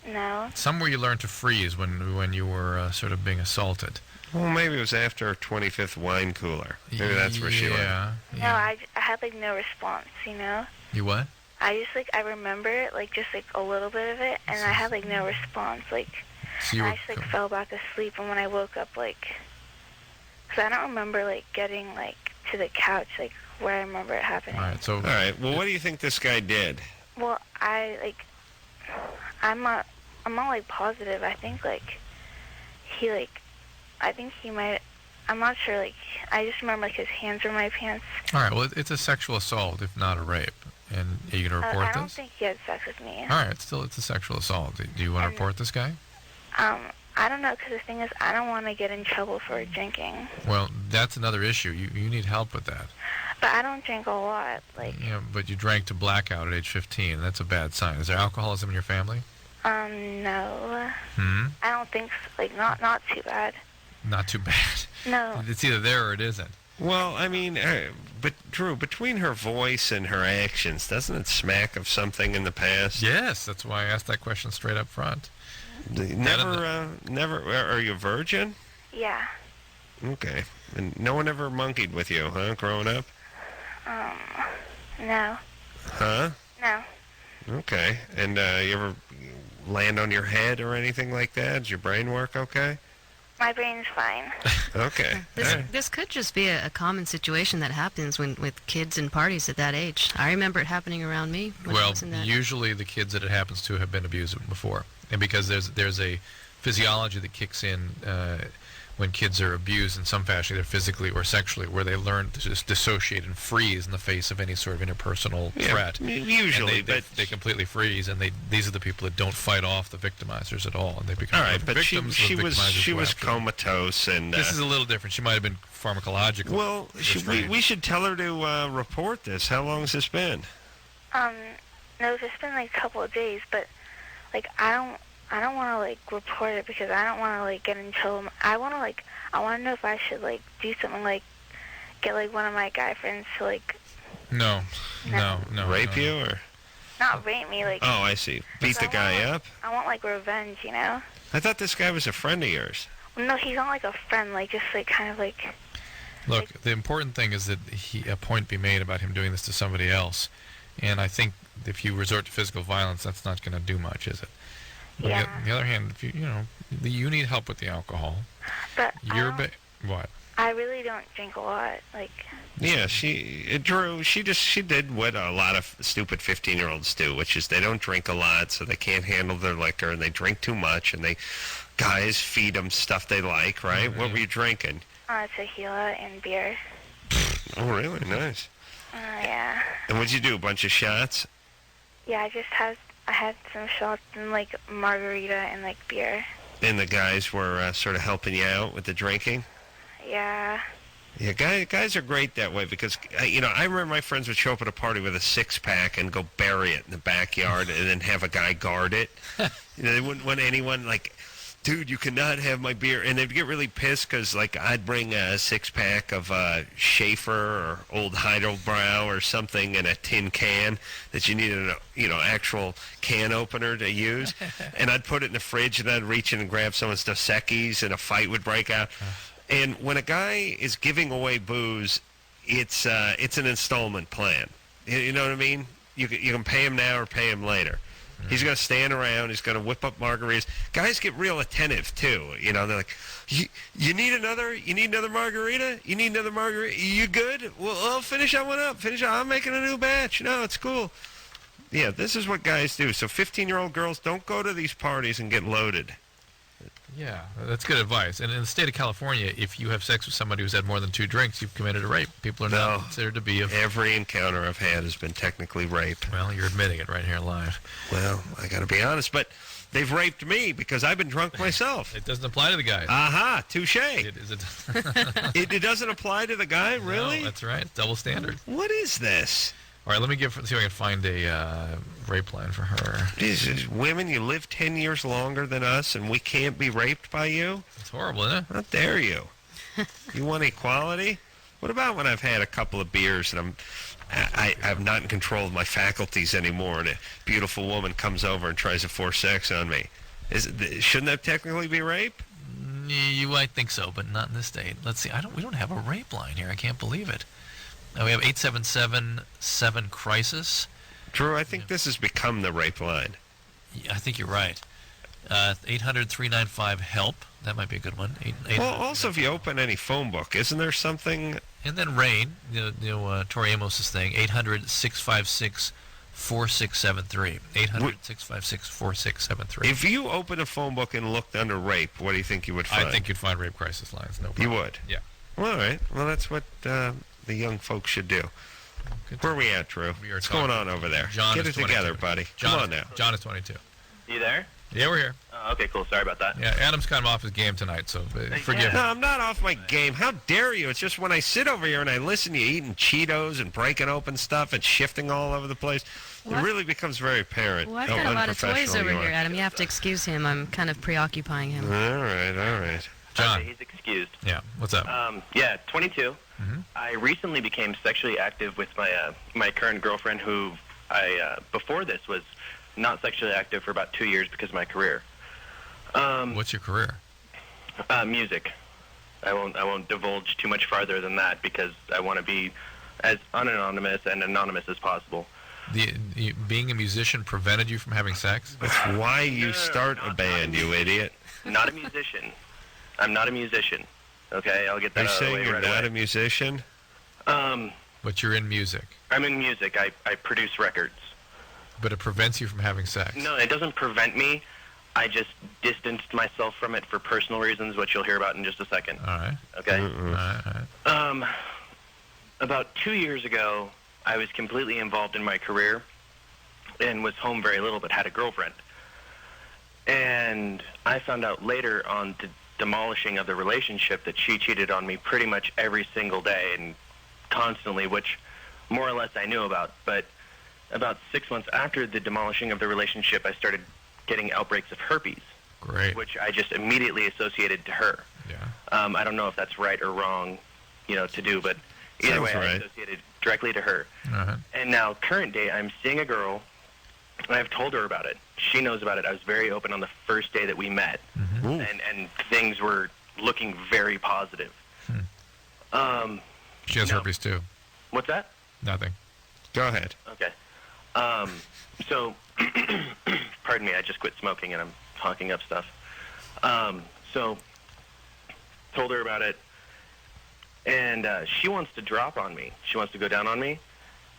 Speaker 16: No.
Speaker 2: Somewhere you learned to freeze when you were sort of being assaulted.
Speaker 8: Well, maybe it was after her 25th wine cooler. Maybe that's where she learned.
Speaker 16: No, I had no response.
Speaker 2: You what?
Speaker 16: I just I remember it just a little bit of it, and I had no response.
Speaker 2: So you
Speaker 16: I just fell back asleep, and when I woke up because I don't remember getting to the couch where I remember it happening.
Speaker 2: All right.
Speaker 8: All right. Well, what do you think this guy did?
Speaker 16: Well, I'm not positive. I think he I think he might. I'm not sure. I just remember his hands were in my pants.
Speaker 2: All right. Well, it's a sexual assault, if not a rape. And are you going to report
Speaker 16: I don't
Speaker 2: this?
Speaker 16: think he had sex with me.
Speaker 2: All right. It's a sexual assault. Do you want to report this guy?
Speaker 16: I don't know, because the thing is, I don't want to get in trouble for drinking.
Speaker 2: Well, that's another issue. You need help with that.
Speaker 16: But I don't drink a lot.
Speaker 2: But you drank to blackout at age 15. That's a bad sign. Is there alcoholism in your family?
Speaker 16: No.
Speaker 2: Hmm?
Speaker 16: I don't think so. Not too bad.
Speaker 2: Not too bad.
Speaker 16: No.
Speaker 2: It's either there or it isn't.
Speaker 8: Well, I mean, but Drew, between her voice and her actions, doesn't it smack of something in the past?
Speaker 2: Yes, that's why I asked that question straight up front.
Speaker 8: Never. Are you a virgin?
Speaker 16: Yeah.
Speaker 8: Okay. And no one ever monkeyed with you, huh, growing up?
Speaker 16: No.
Speaker 8: Huh?
Speaker 16: No.
Speaker 8: Okay. And you ever land on your head or anything like that? Does your brain work okay?
Speaker 16: My brain's fine.
Speaker 8: Okay.
Speaker 3: This could just be a common situation that happens with kids in parties at that age. I remember it happening around me when I was in that.
Speaker 2: Usually the kids that it happens to have been abused before. And because there's a physiology that kicks in when kids are abused in some fashion, either physically or sexually, where they learn to just dissociate and freeze in the face of any sort of interpersonal threat.
Speaker 8: Usually,
Speaker 2: and they completely freeze, and these are the people that don't fight off the victimizers at all, and they become
Speaker 8: all right. But
Speaker 2: victims.
Speaker 8: she
Speaker 2: of
Speaker 8: was comatose, and
Speaker 2: this is a little different. She might have been pharmacological.
Speaker 8: Well, we should tell her to report this. How long has this been?
Speaker 16: No, it's just been a couple of days, but I don't want to report it because I don't want to get in trouble. I want to know if I should do something get one of my guy friends to
Speaker 2: No.
Speaker 8: Rape you or?
Speaker 16: Not rape me
Speaker 8: Oh, I see. Beat the guy up?
Speaker 16: I want revenge,
Speaker 8: I thought this guy was a friend of yours.
Speaker 16: No, he's not a friend, just kind of
Speaker 2: Look, the important thing is that a point be made about him doing this to somebody else. And I think if you resort to physical violence, that's not going to do much, is it?
Speaker 16: Yeah.
Speaker 2: On the other hand, if you need help with the alcohol.
Speaker 16: But
Speaker 2: What?
Speaker 16: I really don't drink a lot. Like.
Speaker 8: Yeah, Drew, she did what a lot of stupid 15-year-olds do, which is they don't drink a lot, so they can't handle their liquor, and they drink too much, and guys feed them stuff they like, right? Mm-hmm. What were you drinking?
Speaker 16: Tequila and beer.
Speaker 8: Oh, really? Nice.
Speaker 16: Yeah.
Speaker 8: And what'd you do, a bunch of shots?
Speaker 16: Yeah, I had some shots and, like, margarita and, like, beer.
Speaker 8: And the guys were sort of helping you out with the drinking?
Speaker 16: Yeah.
Speaker 8: Yeah, guys are great that way because, I remember my friends would show up at a party with a six-pack and go bury it in the backyard and then have a guy guard it. They wouldn't want anyone, like, dude, you cannot have my beer. And they'd get really pissed because, like, I'd bring a six-pack of Schaefer or Old Heidelbrau or something in a tin can that you needed an, actual can opener to use. And I'd put it in the fridge and I'd reach in and grab someone's Dos Equis and a fight would break out. And when a guy is giving away booze, it's an installment plan. You know what I mean? You can pay him now or pay him later. He's going to stand around. He's going to whip up margaritas. Guys get real attentive too. They're like, "You need another? You need another margarita? You need another margarita? You good? Well, I'll finish that one up. I'm making a new batch. No, it's cool." Yeah, this is what guys do. So 15-year-old girls, don't go to these parties and get loaded.
Speaker 2: Yeah, that's good advice. And in the state of California, if you have sex with somebody who's had more than 2 drinks, you've committed a rape. People are now considered to be
Speaker 8: Every encounter I've had has been technically rape.
Speaker 2: Well, you're admitting it right here live.
Speaker 8: Well, I got to be honest, but they've raped me because I've been drunk myself.
Speaker 2: It doesn't apply to the guy.
Speaker 8: Aha, touche.
Speaker 2: It
Speaker 8: doesn't apply to the guy, really?
Speaker 2: No, that's right. Double standard.
Speaker 8: What is this?
Speaker 2: All right, let me see if I can find a rape line for her.
Speaker 8: Jesus, women, you live 10 years longer than us, and we can't be raped by you?
Speaker 2: It's horrible, isn't it?
Speaker 8: How dare you? You want equality? What about when I've had a couple of beers and I'm not in control of my faculties anymore, and a beautiful woman comes over and tries to force sex on me? Shouldn't that technically be rape?
Speaker 2: You might think so, but not in this state. Let's see. We don't have a rape line here. I can't believe it. We have 877-7-CRISIS.
Speaker 8: Drew, I think this has become the rape line.
Speaker 2: Yeah, I think you're right. 800-395-HELP. That might be a good one.
Speaker 8: Well, also, if you open any phone book, isn't there something?
Speaker 2: And then RAIN, Tori Amos's thing, 800-656-4673. 800-656-4673.
Speaker 8: If you open a phone book and looked under rape, what do you think you would find?
Speaker 2: I think you'd find rape crisis lines. No problem.
Speaker 8: You would?
Speaker 2: Yeah.
Speaker 8: Well, all right. Well, that's what the young folks should do. Where are we at, Drew? What's going on over there?
Speaker 2: John
Speaker 8: Get
Speaker 2: is
Speaker 8: it
Speaker 2: 22.
Speaker 8: together, buddy. Come on now.
Speaker 2: John is 22.
Speaker 17: You there?
Speaker 2: Yeah, we're here.
Speaker 17: Okay, cool. Sorry about that.
Speaker 2: Yeah, Adam's kind of off his game tonight, so forgive
Speaker 8: No,
Speaker 2: him.
Speaker 8: I'm not off my game. How dare you? It's just when I sit over here and I listen to you eating Cheetos and breaking open stuff and shifting all over the place, it really becomes very apparent.
Speaker 3: Well, I've
Speaker 8: how
Speaker 3: got a lot of toys
Speaker 8: unprofessional
Speaker 3: over
Speaker 8: you
Speaker 3: here,
Speaker 8: are.
Speaker 3: Adam. You have to excuse him. I'm kind of preoccupying him.
Speaker 8: All right.
Speaker 2: John.
Speaker 17: Okay, he's excused.
Speaker 2: Yeah, what's up?
Speaker 17: 22.
Speaker 2: Mm-hmm.
Speaker 17: I recently became sexually active with my current girlfriend, who I before this was not sexually active for about 2 years because of my career.
Speaker 2: What's your career?
Speaker 17: Music. I won't divulge too much farther than that because I want to be as unanonymous and anonymous as possible.
Speaker 2: Being a musician prevented you from having sex?
Speaker 8: That's why you start a band, you idiot.
Speaker 17: Not a musician. I'm not a musician. Okay, I'll get that
Speaker 8: Are you
Speaker 17: out of the way
Speaker 8: saying you're
Speaker 17: right
Speaker 8: not
Speaker 17: away.
Speaker 8: a musician?
Speaker 2: But you're in music.
Speaker 17: I'm in music. I produce records.
Speaker 2: But it prevents you from having sex.
Speaker 17: No, it doesn't prevent me. I just distanced myself from it for personal reasons, which you'll hear about in just a second.
Speaker 2: All right.
Speaker 17: Okay?
Speaker 2: All right.
Speaker 17: About 2 years ago, I was completely involved in my career and was home very little but had a girlfriend. And I found out later on the demolishing of the relationship that she cheated on me pretty much every single day and constantly, which more or less I knew about. But about 6 months after the demolishing of the relationship, I started getting outbreaks of herpes.
Speaker 2: Great.
Speaker 17: Which I just immediately associated to her.
Speaker 2: Yeah.
Speaker 17: I don't know if that's right or wrong, to do, but either way,
Speaker 8: right.
Speaker 17: I associated directly to her.
Speaker 2: Uh-huh.
Speaker 17: And now, current day, I'm seeing a girl, and I've told her about it. She knows about it. I was very open on the first day that we met,
Speaker 2: Mm-hmm.
Speaker 17: and things were looking very positive.
Speaker 2: She has herpes too.
Speaker 17: What's that?
Speaker 2: Nothing.
Speaker 8: Go ahead.
Speaker 17: Okay. So, pardon me, I just quit smoking and I'm talking up stuff. So, told her about it, and she wants to drop on me. She wants to go down on me,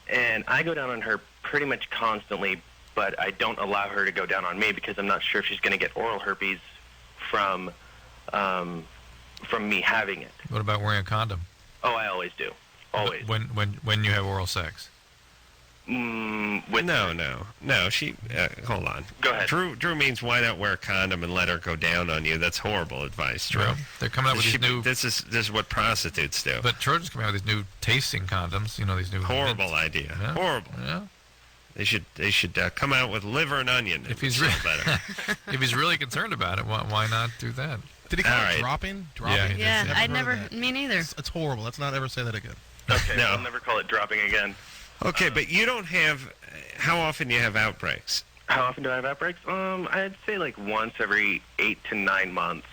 Speaker 17: and I go down on her pretty much constantly, but I don't allow her to go down on me because I'm not sure if she's going to get oral herpes from me having it.
Speaker 2: What about wearing a condom?
Speaker 17: Oh, I always do. Always.
Speaker 2: When you have oral sex?
Speaker 8: No. She hold on.
Speaker 17: Go ahead.
Speaker 8: Drew means why not wear a condom and let her go down on you? That's horrible advice, Drew.
Speaker 2: Well, they're coming out with these new.
Speaker 8: This is what prostitutes do.
Speaker 2: But Trojan's coming out with these new tasting condoms. You know, these new.
Speaker 8: Horrible idea.
Speaker 2: Yeah.
Speaker 8: Horrible.
Speaker 2: Yeah.
Speaker 8: They should come out with liver and onion.
Speaker 2: If he's really concerned about it, why not do that?
Speaker 4: Did he call it dropping? Dropping.
Speaker 3: Yeah, I'd never. Me neither.
Speaker 4: It's horrible. Let's not ever say that again.
Speaker 17: Okay,
Speaker 8: No.
Speaker 17: I'll never call it dropping again.
Speaker 8: Okay, but you don't have. How often do you have outbreaks?
Speaker 17: How often do I have outbreaks? I'd say like once every 8 to 9 months.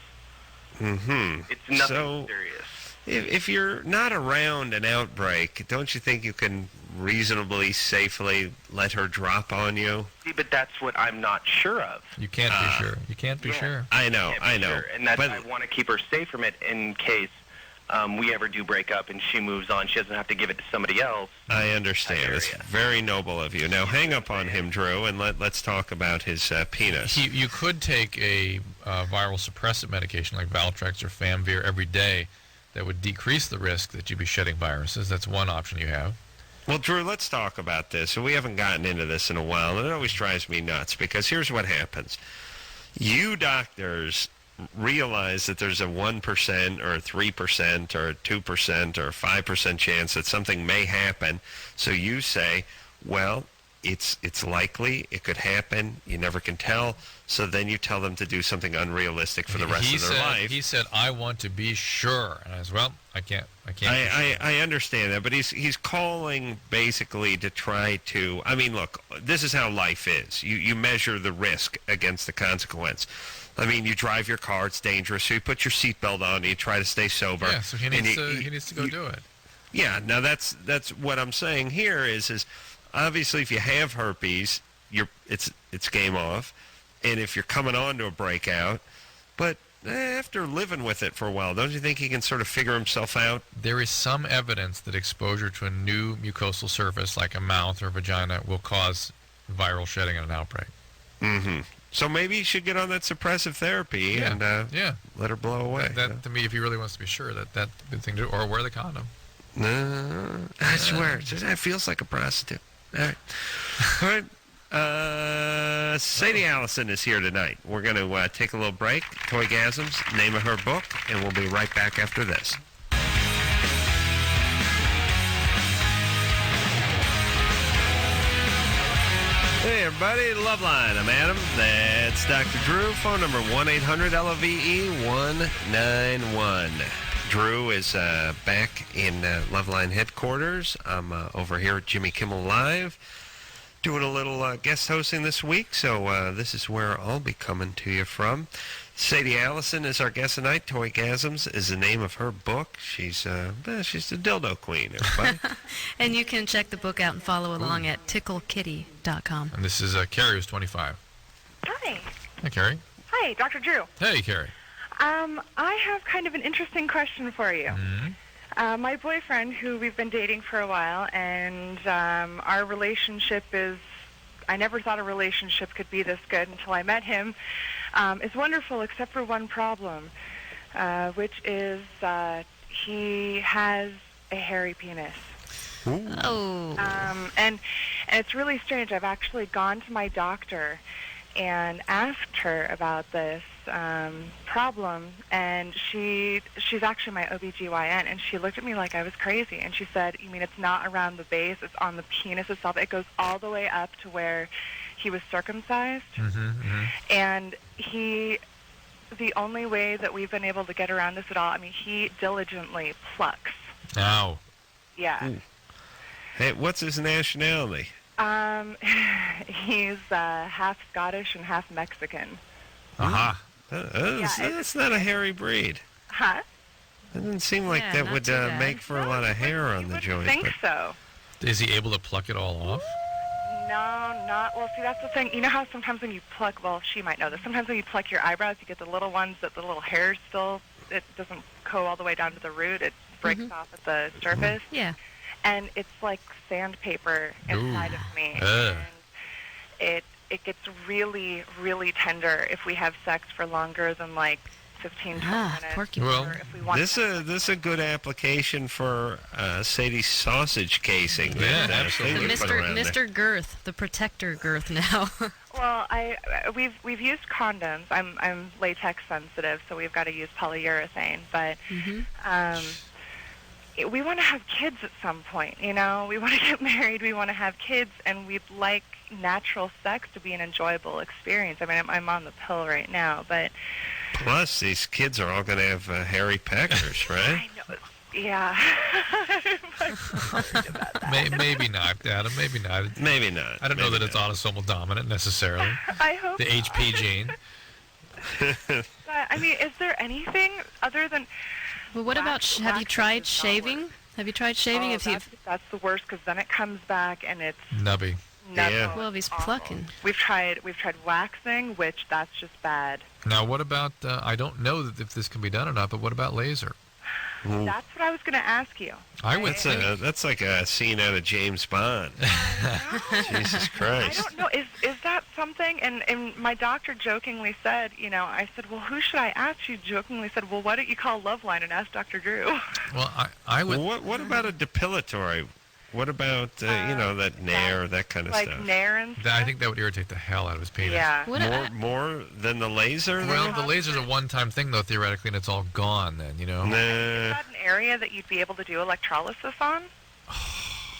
Speaker 8: Mm-hmm.
Speaker 17: It's nothing
Speaker 8: So,
Speaker 17: serious.
Speaker 8: If you're not around an outbreak, don't you think you can reasonably, safely let her drop on you?
Speaker 17: See, but that's what I'm not sure of.
Speaker 2: You can't be sure. You can't be sure.
Speaker 8: I know.
Speaker 17: Sure. And that's,
Speaker 8: But
Speaker 17: I want to keep her safe from it in case we ever do break up and she moves on. She doesn't have to give it to somebody else.
Speaker 8: I understand. It's very noble of you. Now hang up on him, Drew, and let's talk about his penis.
Speaker 2: You could take a viral suppressant medication like Valtrex or Famvir every day that would decrease the risk that you'd be shedding viruses. That's one option you have.
Speaker 8: Well, Drew, let's talk about this. We haven't gotten into this in a while, and it always drives me nuts because here's what happens. You doctors realize that there's a 1% or a 3% or a 2% or a 5% chance that something may happen. So you say, well, it's likely, it could happen, you never can tell. So then you tell them to do something unrealistic for the rest of their life.
Speaker 2: He said, I want to be sure. And I said, well, I can't.
Speaker 8: I understand that, but he's calling basically to try to. I mean, look, this is how life is. You measure the risk against the consequence. I mean, you drive your car; it's dangerous. So you put your seatbelt on, and you try to stay sober.
Speaker 2: Yeah, so he needs to go do it.
Speaker 8: Yeah, now that's what I'm saying here is obviously if you have herpes, it's game off, and if you're coming on to a breakout, but after living with it for a while, don't you think he can sort of figure himself out?
Speaker 2: There is some evidence that exposure to a new mucosal surface, like a mouth or vagina, will cause viral shedding in an outbreak.
Speaker 8: Mm-hmm. So maybe you should get on that suppressive therapy and let her blow away.
Speaker 2: That to me, if he really wants to be sure, that's the thing to do, or wear the condom.
Speaker 8: No, I swear, that feels like a prostitute. All right. All right. Sadie Allison is here tonight. We're going to take a little break. Toygasms, name of her book, and we'll be right back after this. Hey, everybody. Loveline. I'm Adam. That's Dr. Drew. Phone number 1-800-LOVE-191. Drew is back in Loveline headquarters. I'm over here at Jimmy Kimmel Live doing a little guest hosting this week, so this is where I'll be coming to you from. Sadie Allison is our guest tonight. Toygasms is the name of her book. She's the dildo queen, everybody.
Speaker 3: And you can check the book out and follow along at ticklekitty.com.
Speaker 2: And this is Carrie, who's 25.
Speaker 18: Hi.
Speaker 2: Hi, Carrie.
Speaker 18: Hi, Dr. Drew.
Speaker 2: Hey, Carrie.
Speaker 18: I have kind of an interesting question for you.
Speaker 2: Mm-hmm.
Speaker 18: My boyfriend, who we've been dating for a while, and our relationship is, I never thought a relationship could be this good until I met him, is wonderful except for one problem, which is he has a hairy penis.
Speaker 3: Oh.
Speaker 18: And it's really strange. I've actually gone to my doctor and asked her about this problem, and she's actually my OBGYN, and she looked at me like I was crazy, and she said, you mean it's not around the base, it's on the penis itself, it goes all the way up to where he was circumcised, and the only way that we've been able to get around this at all, I mean, he diligently plucks.
Speaker 2: Ow.
Speaker 18: Yeah.
Speaker 8: Ooh. Hey, what's his nationality?
Speaker 18: He's half Scottish and half Mexican.
Speaker 2: Uh-huh.
Speaker 8: That's not a hairy breed.
Speaker 18: Huh?
Speaker 8: It doesn't seem like
Speaker 3: Yeah,
Speaker 8: that
Speaker 3: not
Speaker 8: would
Speaker 3: too bad.
Speaker 8: make for a lot of hair on the joint.
Speaker 18: I think
Speaker 8: but-
Speaker 18: so.
Speaker 2: Is he able to pluck it all off?
Speaker 18: No, not. Well, see, that's the thing. You know how sometimes when you pluck, well, she might know this. Sometimes when you pluck your eyebrows, you get the little ones that the little hairs still, it doesn't go all the way down to the root. It breaks off at the surface.
Speaker 3: Yeah.
Speaker 18: And it's like sandpaper inside
Speaker 2: Ooh.
Speaker 18: of me.
Speaker 2: Ugh.
Speaker 18: And it gets really, really tender if we have sex for longer than like 15, 20 minutes.
Speaker 8: Well,
Speaker 18: or if we want
Speaker 8: this is a good application for Sadie's sausage casing.
Speaker 2: Yeah,
Speaker 8: that,
Speaker 2: absolutely.
Speaker 8: they put around there.
Speaker 3: Mr. Girth, the protector girth now.
Speaker 18: Well, we've used condoms. I'm latex sensitive, so we've got to use polyurethane. But we want to have kids at some point. You know, we want to get married. We want to have kids, and we'd like natural sex to be an enjoyable experience. I mean, I'm on the pill right now, but
Speaker 8: Plus, these kids are all going to have hairy peckers, right?
Speaker 18: I know. Yeah. I'm worried about that.
Speaker 2: Maybe not, Adam. Maybe not.
Speaker 8: Maybe not.
Speaker 2: I don't know that it's autosomal dominant necessarily.
Speaker 18: I hope
Speaker 2: the HP gene.
Speaker 18: But, I mean, is there anything other than?
Speaker 3: Well, what about? Have you tried shaving? Have you tried shaving?
Speaker 18: Oh,
Speaker 3: if you've
Speaker 18: that's the worst because then it comes back and it's
Speaker 2: nubby.
Speaker 8: Yeah.
Speaker 3: Well, if he's plucking.
Speaker 18: We've tried waxing, which that's just bad.
Speaker 2: Now, what about? I don't know if this can be done or not, but what about laser?
Speaker 18: That's what I was going to ask you.
Speaker 8: That's like a scene out of James Bond. Jesus Christ.
Speaker 18: I don't know. Is that something? And my doctor jokingly said, you know, I said, well, who should I ask? She jokingly said, well, why don't you call Loveline and ask Dr. Drew?
Speaker 2: Well, I would.
Speaker 8: Well, what about a depilatory? What about you know, that Nair, that kind of
Speaker 18: like
Speaker 8: stuff?
Speaker 18: Nair and stuff?
Speaker 2: I think that would irritate the hell out of his penis.
Speaker 18: Yeah.
Speaker 8: More than the laser.
Speaker 2: Well,
Speaker 8: though?
Speaker 2: the laser's a one-time thing, though, theoretically, and it's all gone. Then, you know.
Speaker 8: Nah.
Speaker 18: Is that an area that you'd be able to do electrolysis on?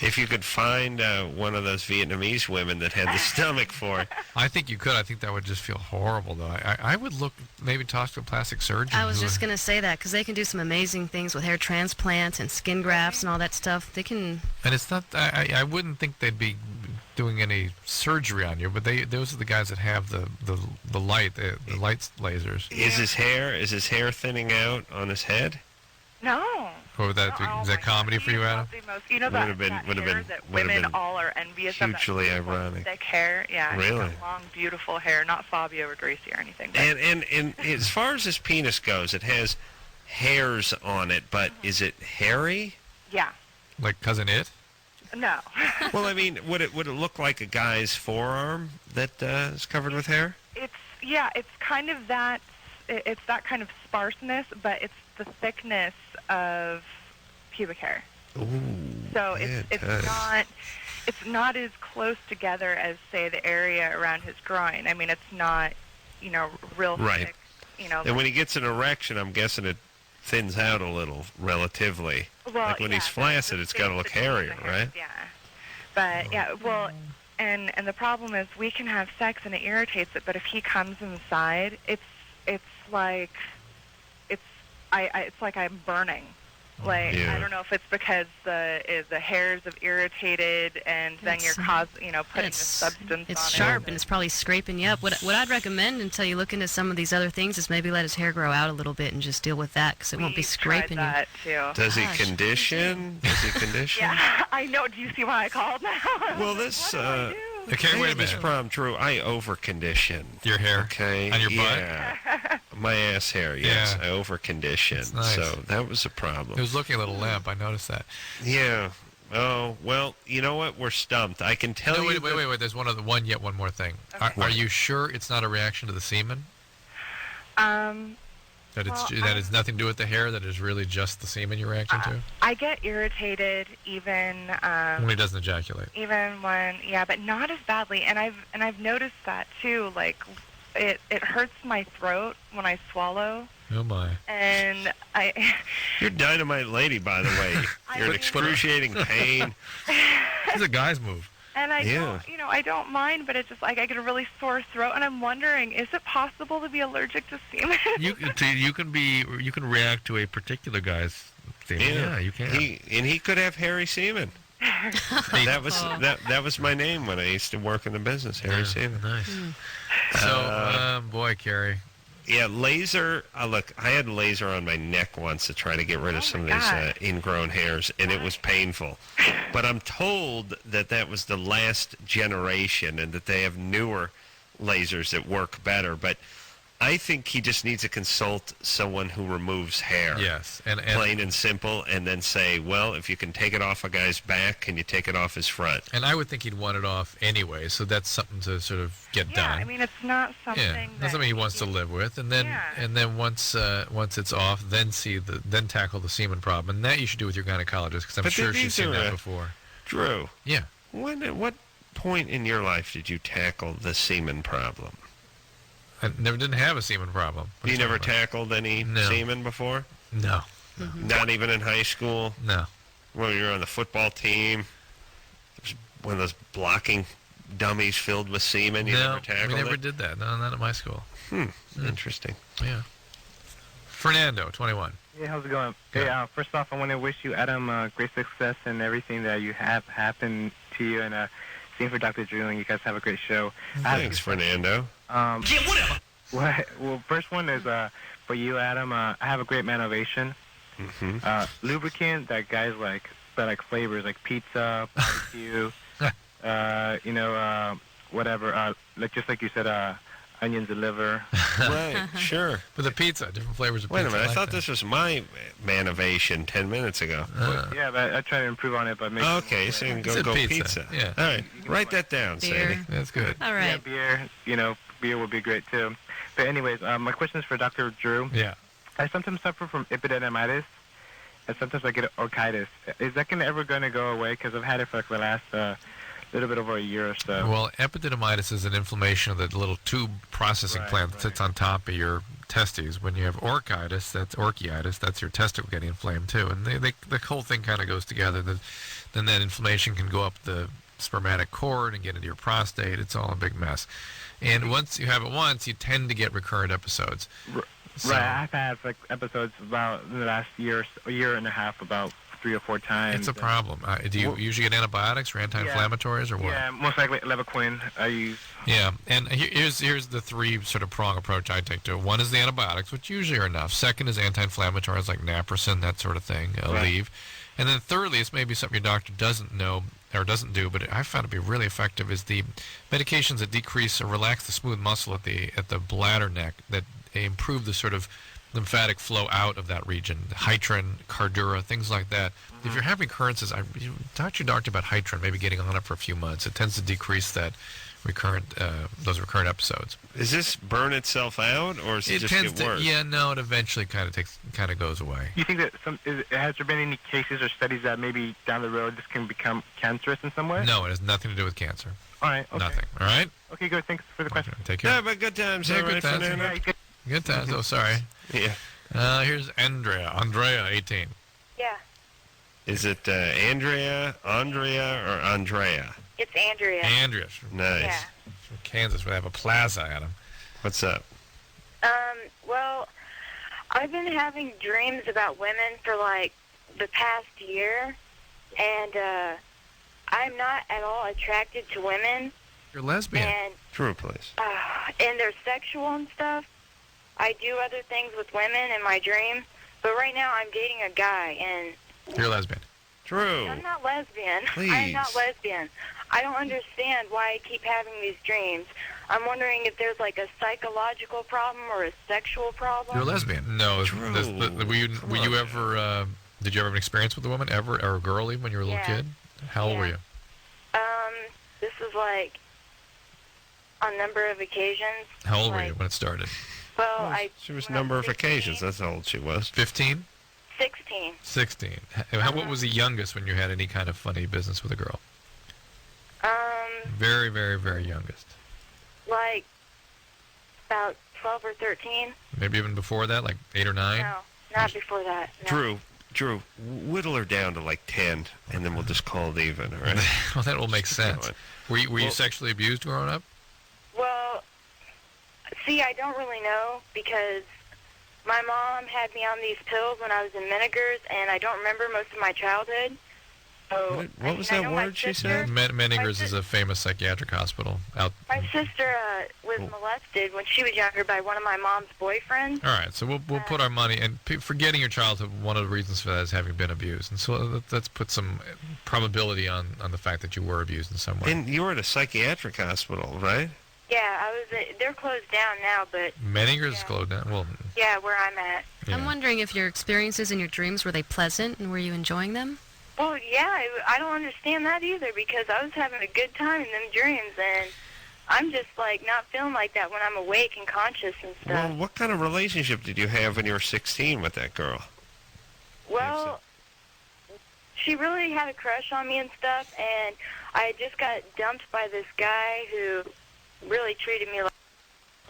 Speaker 8: If you could find one of those Vietnamese women that had the stomach for it.
Speaker 2: I think you could. I think that would just feel horrible, though. I would maybe talk to a plastic surgeon.
Speaker 3: I was just going to say that because they can do some amazing things with hair transplants and skin grafts and all that stuff. They can.
Speaker 2: And it's not. I wouldn't think they'd be doing any surgery on you, but those are the guys that have the light lasers.
Speaker 8: Is his hair thinning out on his head?
Speaker 18: No.
Speaker 2: Or is that comedy for you, Adam?
Speaker 18: You know that hair that women all are envious of?
Speaker 8: Hugely
Speaker 18: that
Speaker 8: ironic.
Speaker 18: Thick hair, yeah.
Speaker 8: Really?
Speaker 18: He's got long, beautiful hair, not Fabio or Gracie or anything. But
Speaker 8: And as far as his penis goes, it has hairs on it, but is it hairy?
Speaker 18: yeah.
Speaker 2: Like Cousin It?
Speaker 18: No.
Speaker 8: Well, I mean, would it look like a guy's forearm that is covered with hair?
Speaker 18: It's kind of that. It's that kind of sparseness, but it's the thickness of pubic hair.
Speaker 8: Ooh.
Speaker 18: So it's not as close together as, say, the area around his groin. I mean, it's not, you know, real
Speaker 8: Right.
Speaker 18: thick. You know.
Speaker 8: And when he gets an erection, I'm guessing it thins out a little, relatively.
Speaker 18: Well,
Speaker 8: like when he's flaccid, it's got to look hairier, right?
Speaker 18: Yeah. But yeah, well, and the problem is we can have sex and it irritates it, but if he comes inside, it's like it's like I'm burning. Like
Speaker 8: Yeah.
Speaker 18: I don't know if it's because the hairs have irritated and then you're putting the substance
Speaker 3: It's
Speaker 18: on
Speaker 3: sharp
Speaker 18: it.
Speaker 3: and it's probably scraping you up. What I'd recommend until you look into some of these other things is maybe let his hair grow out a little bit and just deal with that because it won't be scraping you.
Speaker 18: That too.
Speaker 8: Does he condition? Does he condition?
Speaker 18: Yeah, I know. Do you see why I called now?
Speaker 8: Well, this
Speaker 2: Okay, wait a
Speaker 8: this
Speaker 2: minute.
Speaker 8: problem true. I over-condition.
Speaker 2: Your hair?
Speaker 8: Okay.
Speaker 2: On your butt?
Speaker 8: Yeah. My ass hair, yes.
Speaker 2: Yeah.
Speaker 8: I over-condition.
Speaker 2: That's nice.
Speaker 8: So that was a problem.
Speaker 2: It was looking a little limp. I noticed that.
Speaker 8: Yeah. Oh, well, you know what? We're stumped. I can tell you.
Speaker 2: Wait. There's one more thing.
Speaker 18: Okay.
Speaker 2: Are you sure it's not a reaction to the semen? That that has nothing to do with the hair. That is really just the semen you're reacting to.
Speaker 18: I get irritated even
Speaker 2: When he doesn't ejaculate.
Speaker 18: even when but not as badly. And I've noticed that too. Like it hurts my throat when I swallow.
Speaker 2: Oh my.
Speaker 18: And
Speaker 8: You're dynamite lady, by the way. You're in excruciating pain.
Speaker 2: This is a guy's move.
Speaker 18: And I don't mind, but it's just like I get a really sore throat, and I'm wondering, is it possible to be allergic to semen?
Speaker 2: You can react to a particular guy's semen. Yeah, you can.
Speaker 8: He could have hairy semen. that was my name when I used to work in the business, hairy semen.
Speaker 2: Nice. So, boy, Carrie,
Speaker 8: Yeah, laser. Look, I had laser on my neck once to try to get rid of some of these ingrown hairs, and it was painful. But I'm told that was the last generation and that they have newer lasers that work better. But I think he just needs to consult someone who removes hair.
Speaker 2: Yes, and
Speaker 8: plain and simple, and then say, well, if you can take it off a guy's back, can you take it off his front?
Speaker 2: And I would think he'd want it off anyway, so that's something to sort of get done.
Speaker 18: I mean, it's not something
Speaker 2: that's something he wants to live with, and then once it's off, then tackle the semen problem, and that you should do with your gynecologist because I'm sure she's seen that before.
Speaker 8: Drew.
Speaker 2: Yeah.
Speaker 8: At what point in your life did you tackle the semen problem?
Speaker 2: I never didn't have a semen problem.
Speaker 8: You never tackled any semen before?
Speaker 2: No.
Speaker 8: Not even in high school?
Speaker 2: No.
Speaker 8: Well, you were on the football team. There's one of those blocking dummies filled with semen. You never tackled
Speaker 2: we never did that. No, not at my school.
Speaker 8: Interesting.
Speaker 2: Yeah. Fernando, 21.
Speaker 19: Hey, how's it going? Good. Hey, first off, I want to wish you, Adam, great success in everything that you have happened to you, and same for Dr. Drew, and you guys have a great show.
Speaker 8: Thanks, Fernando.
Speaker 19: Whatever. Well, first one is for you, Adam. I have a great manovation. Lubricant that guys like, that like flavors like pizza, barbecue, whatever. Just like you said, onions and liver.
Speaker 8: Right, sure.
Speaker 2: With the pizza, different flavors of
Speaker 8: pizza.
Speaker 2: Wait a minute,
Speaker 8: I thought this was my manovation 10 minutes ago.
Speaker 19: Yeah, but I try to improve on it, but make
Speaker 8: okay, so you can go pizza. Yeah. All right, write that down, Sadie.
Speaker 2: That's good.
Speaker 3: All right.
Speaker 19: Yeah, beer would be great too. But anyways, my question is for Dr. Drew.
Speaker 2: Yeah.
Speaker 19: I sometimes suffer from epididymitis, and sometimes I get orchitis. Is that ever going to go away? Because I've had it for like the last little bit over a year or so.
Speaker 2: Well, epididymitis is an inflammation of the little tube processing plant that sits on top of your testes. When you have orchitis, that's your testicle getting inflamed too. And the whole thing kind of goes together. Then that inflammation can go up the spermatic cord and get into your prostate. It's all a big mess. And once you have it once, you tend to get recurrent episodes. So,
Speaker 19: right, I've had like episodes about in the last year and a half, about 3 or 4 times.
Speaker 2: It's a problem. Do you usually get antibiotics or anti-inflammatories or what?
Speaker 19: Yeah, most likely Levaquin I use.
Speaker 2: Yeah, and here's the 3 sort of prong approach I take to it. One is the antibiotics, which usually are enough. Second is anti-inflammatories like naproxen, that sort of thing, Aleve. And then thirdly, it's maybe something your doctor doesn't know or doesn't do, but I found to be really effective, is the medications that decrease or relax the smooth muscle at the bladder neck, that improve the sort of lymphatic flow out of that region. Hitrin, Cardura, things like that. If you're having recurrences, talk to your doctor about Hitrin, maybe getting on it for a few months. It tends to decrease that those recurrent episodes.
Speaker 8: Does this burn itself out, or does it just get worse?
Speaker 2: Yeah, no, it eventually kind of goes away.
Speaker 19: You think that has there been any cases or studies that maybe down the road this can become cancerous in some way?
Speaker 2: No, it has nothing to do with cancer.
Speaker 19: All right. Okay.
Speaker 2: Nothing. All right.
Speaker 19: Okay, good. Thanks for the question.
Speaker 2: Okay, take care.
Speaker 8: Yeah, but good times.
Speaker 2: Yeah,
Speaker 8: All right,
Speaker 2: good times.
Speaker 8: Fernando.
Speaker 2: Good times. Oh, sorry.
Speaker 8: Yeah.
Speaker 2: Here's Andrea, 18.
Speaker 20: Yeah.
Speaker 8: Is it Andrea, or Andrea?
Speaker 20: It's Andrea.
Speaker 2: Andrea.
Speaker 8: Nice.
Speaker 20: Yeah.
Speaker 2: From Kansas, where they have a plaza, Adam.
Speaker 8: What's up?
Speaker 20: Well, I've been having dreams about women for like the past year, and I'm not at all attracted to women.
Speaker 2: You're lesbian.
Speaker 20: And
Speaker 8: True, please.
Speaker 20: and they're sexual and stuff. I do other things with women in my dream, but right now I'm dating a guy, and
Speaker 2: you're lesbian.
Speaker 8: True.
Speaker 20: I'm not lesbian.
Speaker 8: Please.
Speaker 20: I'm not lesbian. I don't understand why I keep having these dreams. I'm wondering if there's like a psychological problem or a sexual problem.
Speaker 2: You're a lesbian. No. Were you ever? Did you ever have an experience with a woman ever, or a girl even when you were a little kid? How old were you?
Speaker 20: This was like on a number of occasions.
Speaker 2: How old were you when it started?
Speaker 20: Well,
Speaker 8: she was a number of occasions. That's how old she was.
Speaker 2: 15?
Speaker 20: 16.
Speaker 2: 16. What was the youngest when you had any kind of funny business with a girl? Very, very, very youngest.
Speaker 20: Like about 12 or 13.
Speaker 2: Maybe even before that, like 8 or 9?
Speaker 20: No, not before that. No.
Speaker 8: Drew, whittle her down to like 10, and then we'll just call it even, all right?
Speaker 2: Well, that will make sense. Were you sexually abused growing up?
Speaker 20: Well, see, I don't really know, because my mom had me on these pills when I was in Menegers, and I don't remember most of my childhood. So
Speaker 8: What was that word she said?
Speaker 2: Menninger's is a famous psychiatric hospital out.
Speaker 20: my sister was molested when she was younger by one of my mom's boyfriends.
Speaker 2: All right, so we'll put our money, and forgetting your childhood, one of the reasons for that is having been abused. And so let's put some probability on the fact that you were abused in some way.
Speaker 8: And you were at a psychiatric hospital, right?
Speaker 20: Yeah, they're closed down now, but
Speaker 2: Menninger's closed down. Well,
Speaker 20: yeah, where I'm at.
Speaker 3: I'm wondering if your experiences in your dreams, were they pleasant and were you enjoying them?
Speaker 20: Well, yeah, I don't understand that either because I was having a good time in them dreams, and I'm just like not feeling like that when I'm awake and conscious and stuff.
Speaker 8: Well, what kind of relationship did you have when you were 16 with that girl?
Speaker 20: Well, she really had a crush on me and stuff, and I just got dumped by this guy who really treated me like,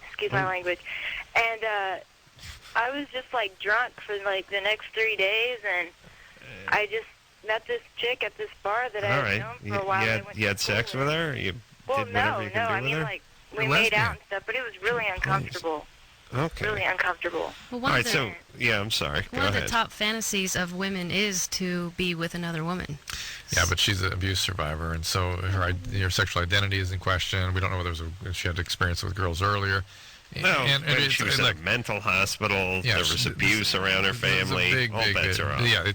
Speaker 20: excuse my language, and I was just like drunk for like the next 3 days, and I just met this chick at this bar that I had known for a while.
Speaker 8: You had sex with her? You
Speaker 20: Well,
Speaker 8: did whatever you could do
Speaker 20: I
Speaker 8: with
Speaker 20: mean,
Speaker 8: her?
Speaker 20: like, we made out and stuff, but it was really uncomfortable.
Speaker 8: Okay.
Speaker 20: Really uncomfortable.
Speaker 3: Well,
Speaker 8: All right, so, yeah, I'm sorry. Go
Speaker 3: One of the
Speaker 8: ahead.
Speaker 3: top fantasies of women is to be with another woman.
Speaker 2: yeah, but she's an abuse survivor, and so her sexual identity is in question. We don't know whether she had experience with girls earlier.
Speaker 8: No, when she was in a mental hospital, there was abuse around her family. All bets are off.
Speaker 2: Yeah,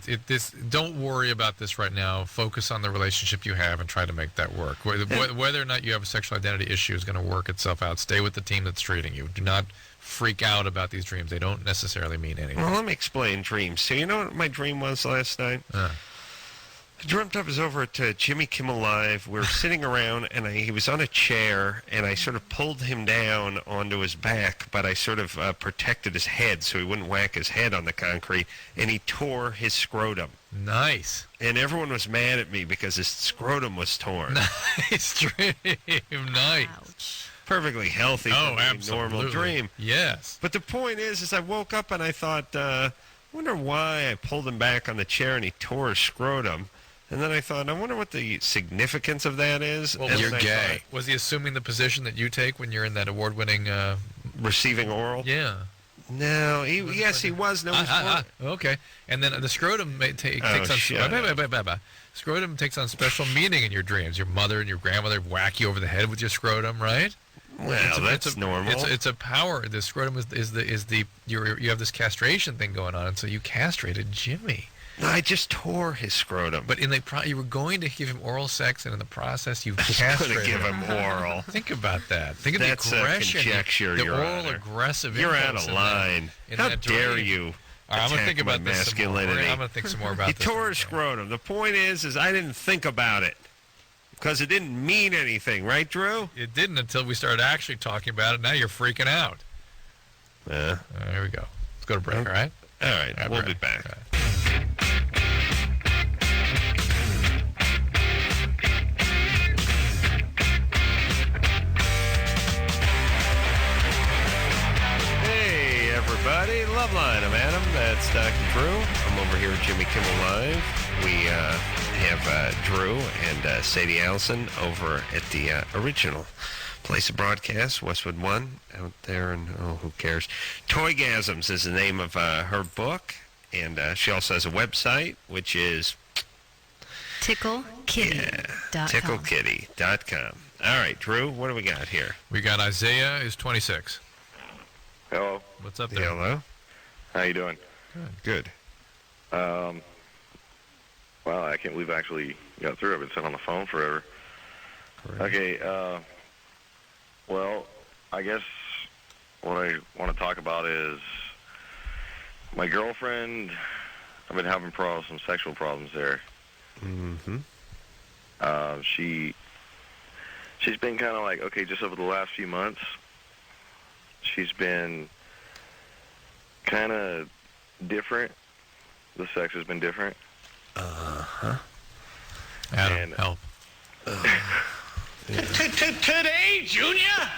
Speaker 2: don't worry about this right now. Focus on the relationship you have and try to make that work. Whether or not you have a sexual identity issue is going to work itself out. Stay with the team that's treating you. Do not freak out about these dreams. They don't necessarily mean anything.
Speaker 8: Well, let me explain dreams. So you know what my dream was last night? I dreamt I was over at Jimmy Kimmel Live. We were sitting around, and he was on a chair, and I sort of pulled him down onto his back, but I sort of protected his head so he wouldn't whack his head on the concrete, and he tore his scrotum.
Speaker 2: Nice.
Speaker 8: And everyone was mad at me because his scrotum was torn.
Speaker 2: Nice dream. Nice.
Speaker 3: Ouch.
Speaker 8: Perfectly healthy, normal dream.
Speaker 2: Yes.
Speaker 8: But the point is I woke up and I thought, wonder why I pulled him back on the chair and he tore his scrotum. And then I thought, I wonder what the significance of that is.
Speaker 2: Well,
Speaker 8: and
Speaker 2: you're
Speaker 8: then I
Speaker 2: gay.
Speaker 8: thought,
Speaker 2: Was he assuming the position that you take when you're in that award-winning...
Speaker 8: receiving oral?
Speaker 2: Yeah.
Speaker 8: No, he was. No,
Speaker 2: okay. And then the scrotum takes on... Scrotum takes on special meaning in your dreams. Your mother and your grandmother whack you over the head with your scrotum, right?
Speaker 8: Well, that's normal.
Speaker 2: It's a power. The scrotum you have this castration thing going on, and so you castrated Jimmy.
Speaker 8: No, I just tore his scrotum.
Speaker 2: But you were going to give him oral sex, and in the process, you castrated
Speaker 8: going to give him oral.
Speaker 2: Think about that. Think of
Speaker 8: That's
Speaker 2: the aggression.
Speaker 8: A conjecture,
Speaker 2: the
Speaker 8: Your
Speaker 2: oral
Speaker 8: Honor.
Speaker 2: aggressive.
Speaker 8: You're out of line. How dare you?
Speaker 2: All right, I'm going to think about this some more.
Speaker 8: Masculinity.
Speaker 2: I'm going to think some more about
Speaker 8: He
Speaker 2: this.
Speaker 8: tore his scrotum. The point is I didn't think about it because it didn't mean anything, right, Drew?
Speaker 2: It didn't until we started actually talking about it. Now you're freaking out. Here we go. Let's go to break, all right?
Speaker 8: All right, we'll be back.
Speaker 2: All right.
Speaker 8: Hey, everybody. Loveline. I'm Adam. That's Dr. Drew. I'm over here at Jimmy Kimmel Live. We have Drew and Sadie Allison over at the original place of broadcast, Westwood 1, out there, and who cares? Toygasms is the name of her book, and she also has a website, which is
Speaker 3: TickleKitty.com.
Speaker 8: TickleKitty.com. All right, Drew, what do we got here?
Speaker 2: We got Isaiah is 26.
Speaker 21: Hello.
Speaker 2: What's up there?
Speaker 8: Hello.
Speaker 21: How you doing?
Speaker 8: Good.
Speaker 21: Wow, I can't believe I actually got through. I've been sitting on the phone forever.
Speaker 2: Great.
Speaker 21: Okay, well, I guess what I want to talk about is my girlfriend. I've been having some sexual problems there.
Speaker 8: Mm-hmm.
Speaker 21: She's been kind of like, okay, just over the last few months, she's been kind of different. The sex has been different.
Speaker 8: Uh-huh.
Speaker 2: Adam, help.
Speaker 8: Today, Junior?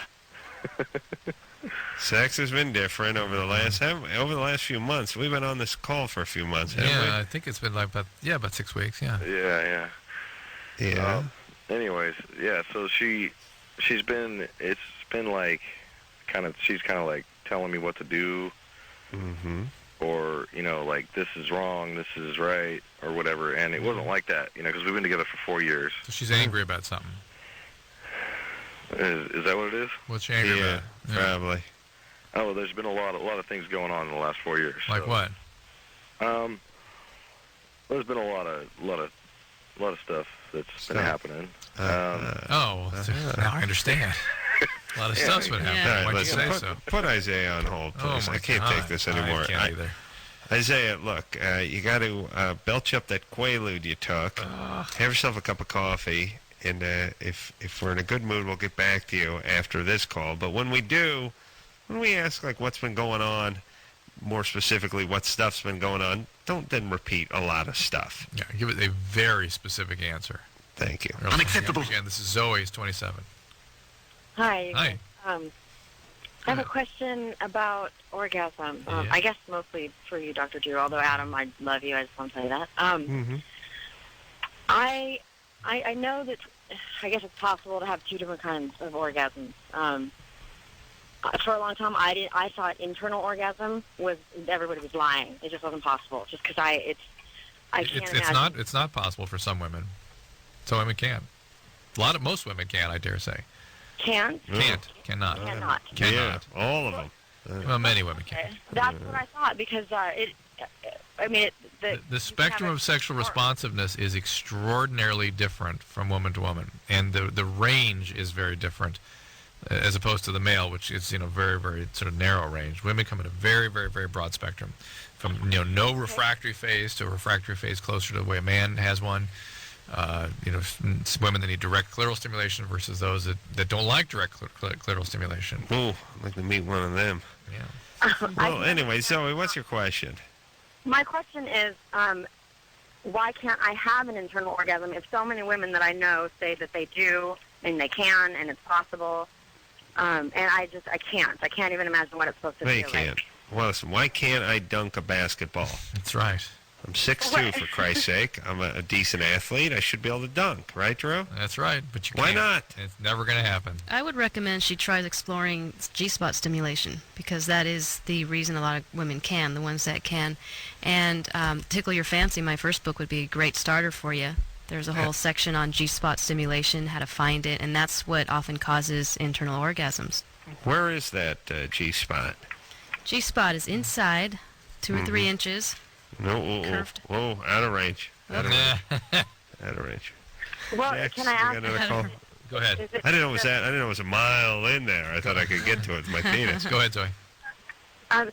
Speaker 8: Sex has been different over the last few months. We've been on this call for a few months, haven't we?
Speaker 2: Yeah, I think it's been like about 6 weeks, yeah.
Speaker 21: Yeah. Anyways, yeah, so she's been like she's kind of like telling me what to do.
Speaker 8: Mm-hmm.
Speaker 21: or, you know, like, this is wrong, this is right, or whatever. And it wasn't like that, you know, because we've been together for 4 years.
Speaker 2: So she's angry about something.
Speaker 21: Is that what it is?
Speaker 2: What's she angry about?
Speaker 21: Yeah, probably. Oh, well, there's been a lot of things going on in the last 4 years.
Speaker 2: Like what?
Speaker 21: There's been a lot of stuff that's been happening.
Speaker 2: Now I understand. A lot of stuff's been happening. Why'd you say so?
Speaker 8: Put Isaiah on hold, please.
Speaker 2: Oh, my
Speaker 8: I can't
Speaker 2: God.
Speaker 8: take this anymore.
Speaker 2: I can't either.
Speaker 8: Isaiah, look, you got to belch up that Quaalude you took. Have yourself a cup of coffee, and if we're in a good mood, we'll get back to you after this call. But when we do, when we ask, like, what's been going on, more specifically, what stuff's been going on, don't then repeat a lot of stuff.
Speaker 2: Yeah, give it a very specific answer.
Speaker 8: Thank you.
Speaker 2: Unacceptable. Again, this is Zoe's 27.
Speaker 7: Hi.
Speaker 2: Hi.
Speaker 7: I have a question about orgasm. I guess mostly for you, Dr. Drew, although, Adam, I love you. I just want to tell you that. I know that I guess it's possible to have two different kinds of orgasms. For a long time, I thought internal orgasm was everybody was lying. It just wasn't possible. Just because I can't imagine.
Speaker 2: It's not possible for some women. Some women can. Most women can, I dare say.
Speaker 7: Cannot.
Speaker 2: Cannot.
Speaker 8: Yeah, all of them.
Speaker 2: Well, many women can.
Speaker 7: That's what I thought because
Speaker 2: The spectrum of sexual responsiveness is extraordinarily different from woman to woman, and the range is very different, as opposed to the male, which is very, very sort of narrow range. Women come in a very, very, very broad spectrum, from no refractory phase to a refractory phase closer to the way a man has one. Women that need direct clitoral stimulation versus those that don't like direct clitoral stimulation.
Speaker 8: Ooh, I'd like to meet one of them.
Speaker 7: Yeah.
Speaker 8: Well, anyway, Zoe, what's your question?
Speaker 7: My question is, why can't I have an internal orgasm if so many women that I know say that they do and they can and it's possible, and I can't. I can't even imagine what it's supposed to
Speaker 8: No,
Speaker 7: feel
Speaker 8: you can't.
Speaker 7: like.
Speaker 8: Well, listen, why can't I dunk a basketball?
Speaker 2: That's right.
Speaker 8: I'm 6'2", for Christ's sake. I'm a decent athlete. I should be able to dunk, right, Drew?
Speaker 2: That's right, but you
Speaker 8: Why
Speaker 2: can't.
Speaker 8: not?
Speaker 2: It's never going to happen.
Speaker 3: I would recommend she tries exploring G-spot stimulation because that is the reason a lot of women can, the ones that can. And Tickle Your Fancy, my first book, would be a great starter for you. There's a whole section on G-spot stimulation, how to find it, and that's what often causes internal orgasms.
Speaker 8: Where is that G-spot?
Speaker 3: G-spot is inside 2 or 3 inches.
Speaker 8: No,
Speaker 3: curved.
Speaker 8: Whoa, out of range. Out of range. Out of range.
Speaker 7: Well,
Speaker 8: Next,
Speaker 7: can I ask?
Speaker 8: we got another call?
Speaker 2: Go ahead.
Speaker 8: I didn't know it was that. I didn't know it was a mile in there. I thought I could get to it with my penis.
Speaker 2: Go ahead, Zoe.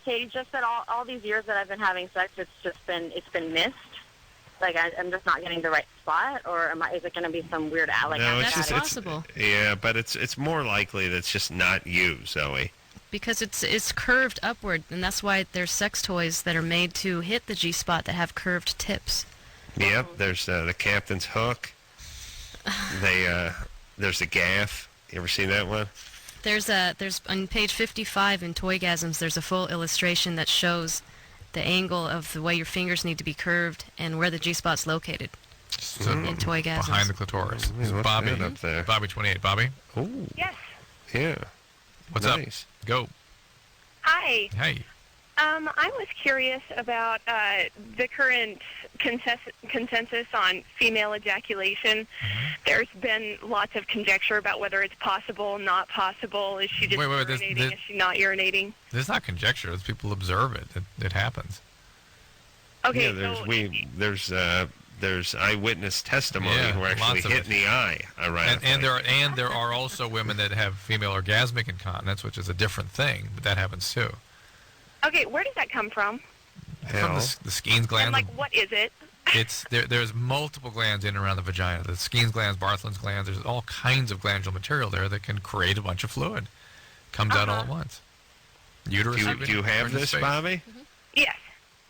Speaker 7: Sadie, just that all these years that I've been having sex, it's been missed. Like I'm just not getting the right spot, or is it going to be some weird like?
Speaker 8: No,
Speaker 7: that's
Speaker 3: possible.
Speaker 8: Yeah, but it's more likely that it's just not you, Zoe.
Speaker 3: Because it's curved upward, and that's why there's sex toys that are made to hit the G-spot that have curved tips.
Speaker 8: Yep, there's the captain's hook. There's the gaff. You ever seen that one?
Speaker 3: There's on page 55 in Toygasms, there's a full illustration that shows the angle of the way your fingers need to be curved and where the G-spot's located.
Speaker 2: So
Speaker 3: in Toygasms.
Speaker 2: behind the clitoris.
Speaker 8: What's
Speaker 2: Bobby
Speaker 8: that up there?
Speaker 2: Bobby 28. Bobby?
Speaker 8: Oh.
Speaker 7: Yes.
Speaker 8: Yeah.
Speaker 2: What's
Speaker 8: nice.
Speaker 2: up? Go.
Speaker 22: Hi.
Speaker 2: Hey.
Speaker 22: I was curious about the current consensus on female ejaculation. There's been lots of conjecture about whether it's possible, not possible. Is she just urinating? Is she not urinating?
Speaker 2: There's not conjecture. It's people observe it. It happens.
Speaker 22: Okay.
Speaker 8: Yeah, there's eyewitness testimony who actually hit in the eye.
Speaker 2: And there are also women that have female orgasmic incontinence, which is a different thing, but that happens too.
Speaker 22: Okay, where does that come from?
Speaker 2: From the Skene's gland.
Speaker 22: And what is it?
Speaker 2: It's there's multiple glands in and around the vagina. The Skene's glands, Bartholin's glands. There's all kinds of glandular material there that can create a bunch of fluid. Comes out all at once. Uterus.
Speaker 8: Do you have this, Bobby?
Speaker 22: Yes.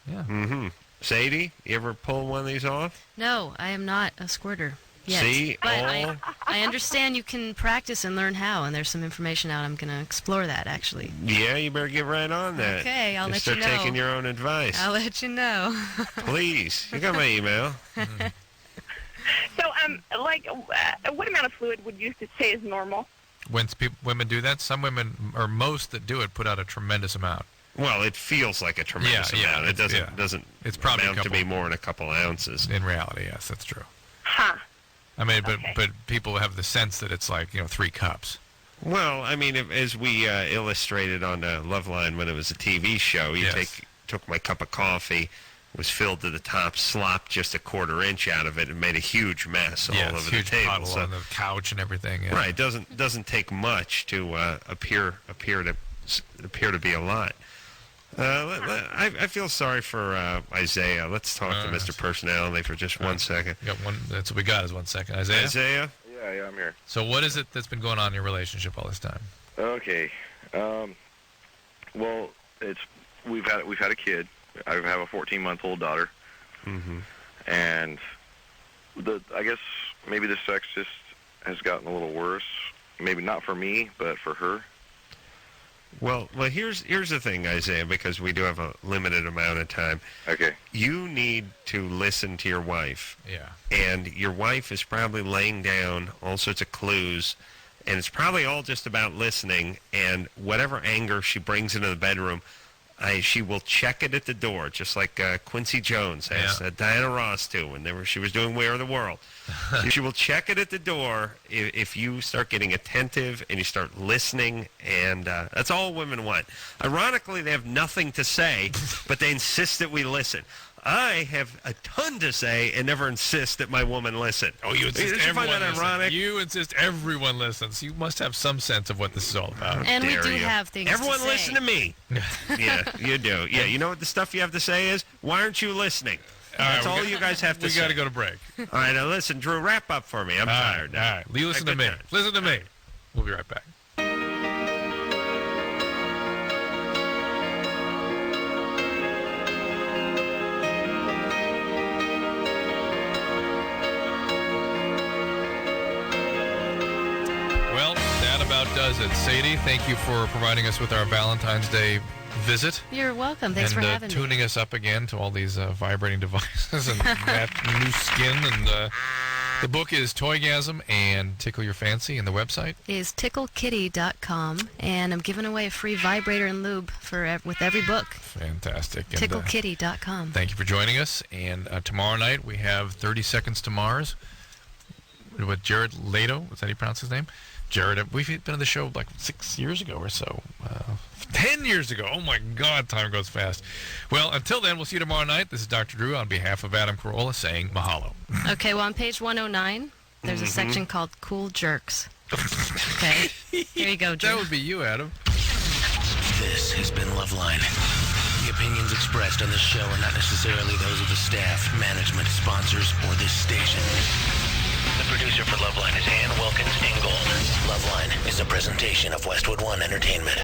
Speaker 2: Yeah.
Speaker 8: Mm-hmm. Sadie, you ever pull one of these off?
Speaker 3: No, I am not a squirter yet.
Speaker 8: See?
Speaker 3: But I understand you can practice and learn how, and there's some information out. I'm going to explore that, actually.
Speaker 8: Yeah, you better get right on that.
Speaker 3: Okay, I'll let you know.
Speaker 8: Start taking your own advice.
Speaker 3: I'll let you know.
Speaker 8: Please. You got my email.
Speaker 22: So, what amount of fluid would you say is normal?
Speaker 2: When women do that, some women, or most that do it, put out a tremendous amount.
Speaker 8: Well, it feels like a tremendous amount. It doesn't.
Speaker 2: It's probably
Speaker 8: amount to be more than a couple ounces.
Speaker 2: In reality, yes, that's true.
Speaker 22: Huh.
Speaker 2: I mean, but people have the sense that it's like 3 cups.
Speaker 8: Well, I mean, as we illustrated on Loveline when it was a TV show, you took my cup of coffee, was filled to the top, slopped just a 1/4 inch out of it, and made a huge mess all over the table.
Speaker 2: Puddle on the couch and everything. Yeah.
Speaker 8: Right, doesn't take much to appear to be a lot. I feel sorry for Isaiah. Let's talk to Mr. Personality for just 1 second.
Speaker 2: That's what we got is 1 second. Isaiah?
Speaker 21: Yeah, I'm here.
Speaker 2: So what is it that's been going on in your relationship all this time?
Speaker 21: Okay. Well, we've had a kid. I have a 14-month-old daughter.
Speaker 8: Mm-hmm.
Speaker 21: And I guess maybe the sex just has gotten a little worse. Maybe not for me, but for her.
Speaker 8: Well, here's the thing, Isaiah, because we do have a limited amount of time.
Speaker 21: Okay.
Speaker 8: You need to listen to your wife.
Speaker 2: Yeah.
Speaker 8: And your wife is probably laying down all sorts of clues, and it's probably all just about listening, and whatever anger she brings into the bedroom, she will check it at the door, just like Quincy Jones has Diana Ross too, whenever she was doing We Are the World. She will check it at the door if you start getting attentive and you start listening, and that's all women want. Ironically, they have nothing to say, but they insist that we listen. I have a ton to say and never insist that my woman listen.
Speaker 2: Oh, you insist everyone listens.
Speaker 8: Ironic?
Speaker 2: You insist everyone listens. You must have some sense of what this is all about.
Speaker 3: And we do have things
Speaker 8: Everyone
Speaker 3: to say.
Speaker 8: listen to me. Yeah, you do. Yeah, you know what the stuff you have to say is? Why aren't you listening? That's all you guys have to say.
Speaker 2: We got to go to break.
Speaker 8: All right, now listen, Drew, wrap up for me. I'm tired now.
Speaker 2: All right, listen to me. Listen to me. We'll be right back. Well, that about does it. Sadie, thank you for providing us with our Valentine's Day visit.
Speaker 3: You're welcome. Thanks for having me.
Speaker 2: And tuning us up again to all these vibrating devices and that new skin. And the book is Toygasm and Tickle Your Fancy, and the website
Speaker 3: is ticklekitty.com, and I'm giving away a free vibrator and lube with every book.
Speaker 2: Fantastic. And,
Speaker 3: ticklekitty.com.
Speaker 2: Thank you for joining us. And tomorrow night we have 30 Seconds to Mars with Jared Leto. Is that how you pronounce his name? Jared, we've been on the show like 6 years ago or so. 10 years ago. Oh, my God, time goes fast. Well, until then, we'll see you tomorrow night. This is Dr. Drew on behalf of Adam Carolla saying mahalo.
Speaker 3: Okay, well, on page 109, there's a section called Cool Jerks. Okay, here you go, Drew.
Speaker 2: That would be you, Adam.
Speaker 1: This has been Loveline. The opinions expressed on this show are not necessarily those of the staff, management, sponsors, or this station. The producer for Loveline is Ann Wilkins Ingold. Loveline is a presentation of Westwood One Entertainment.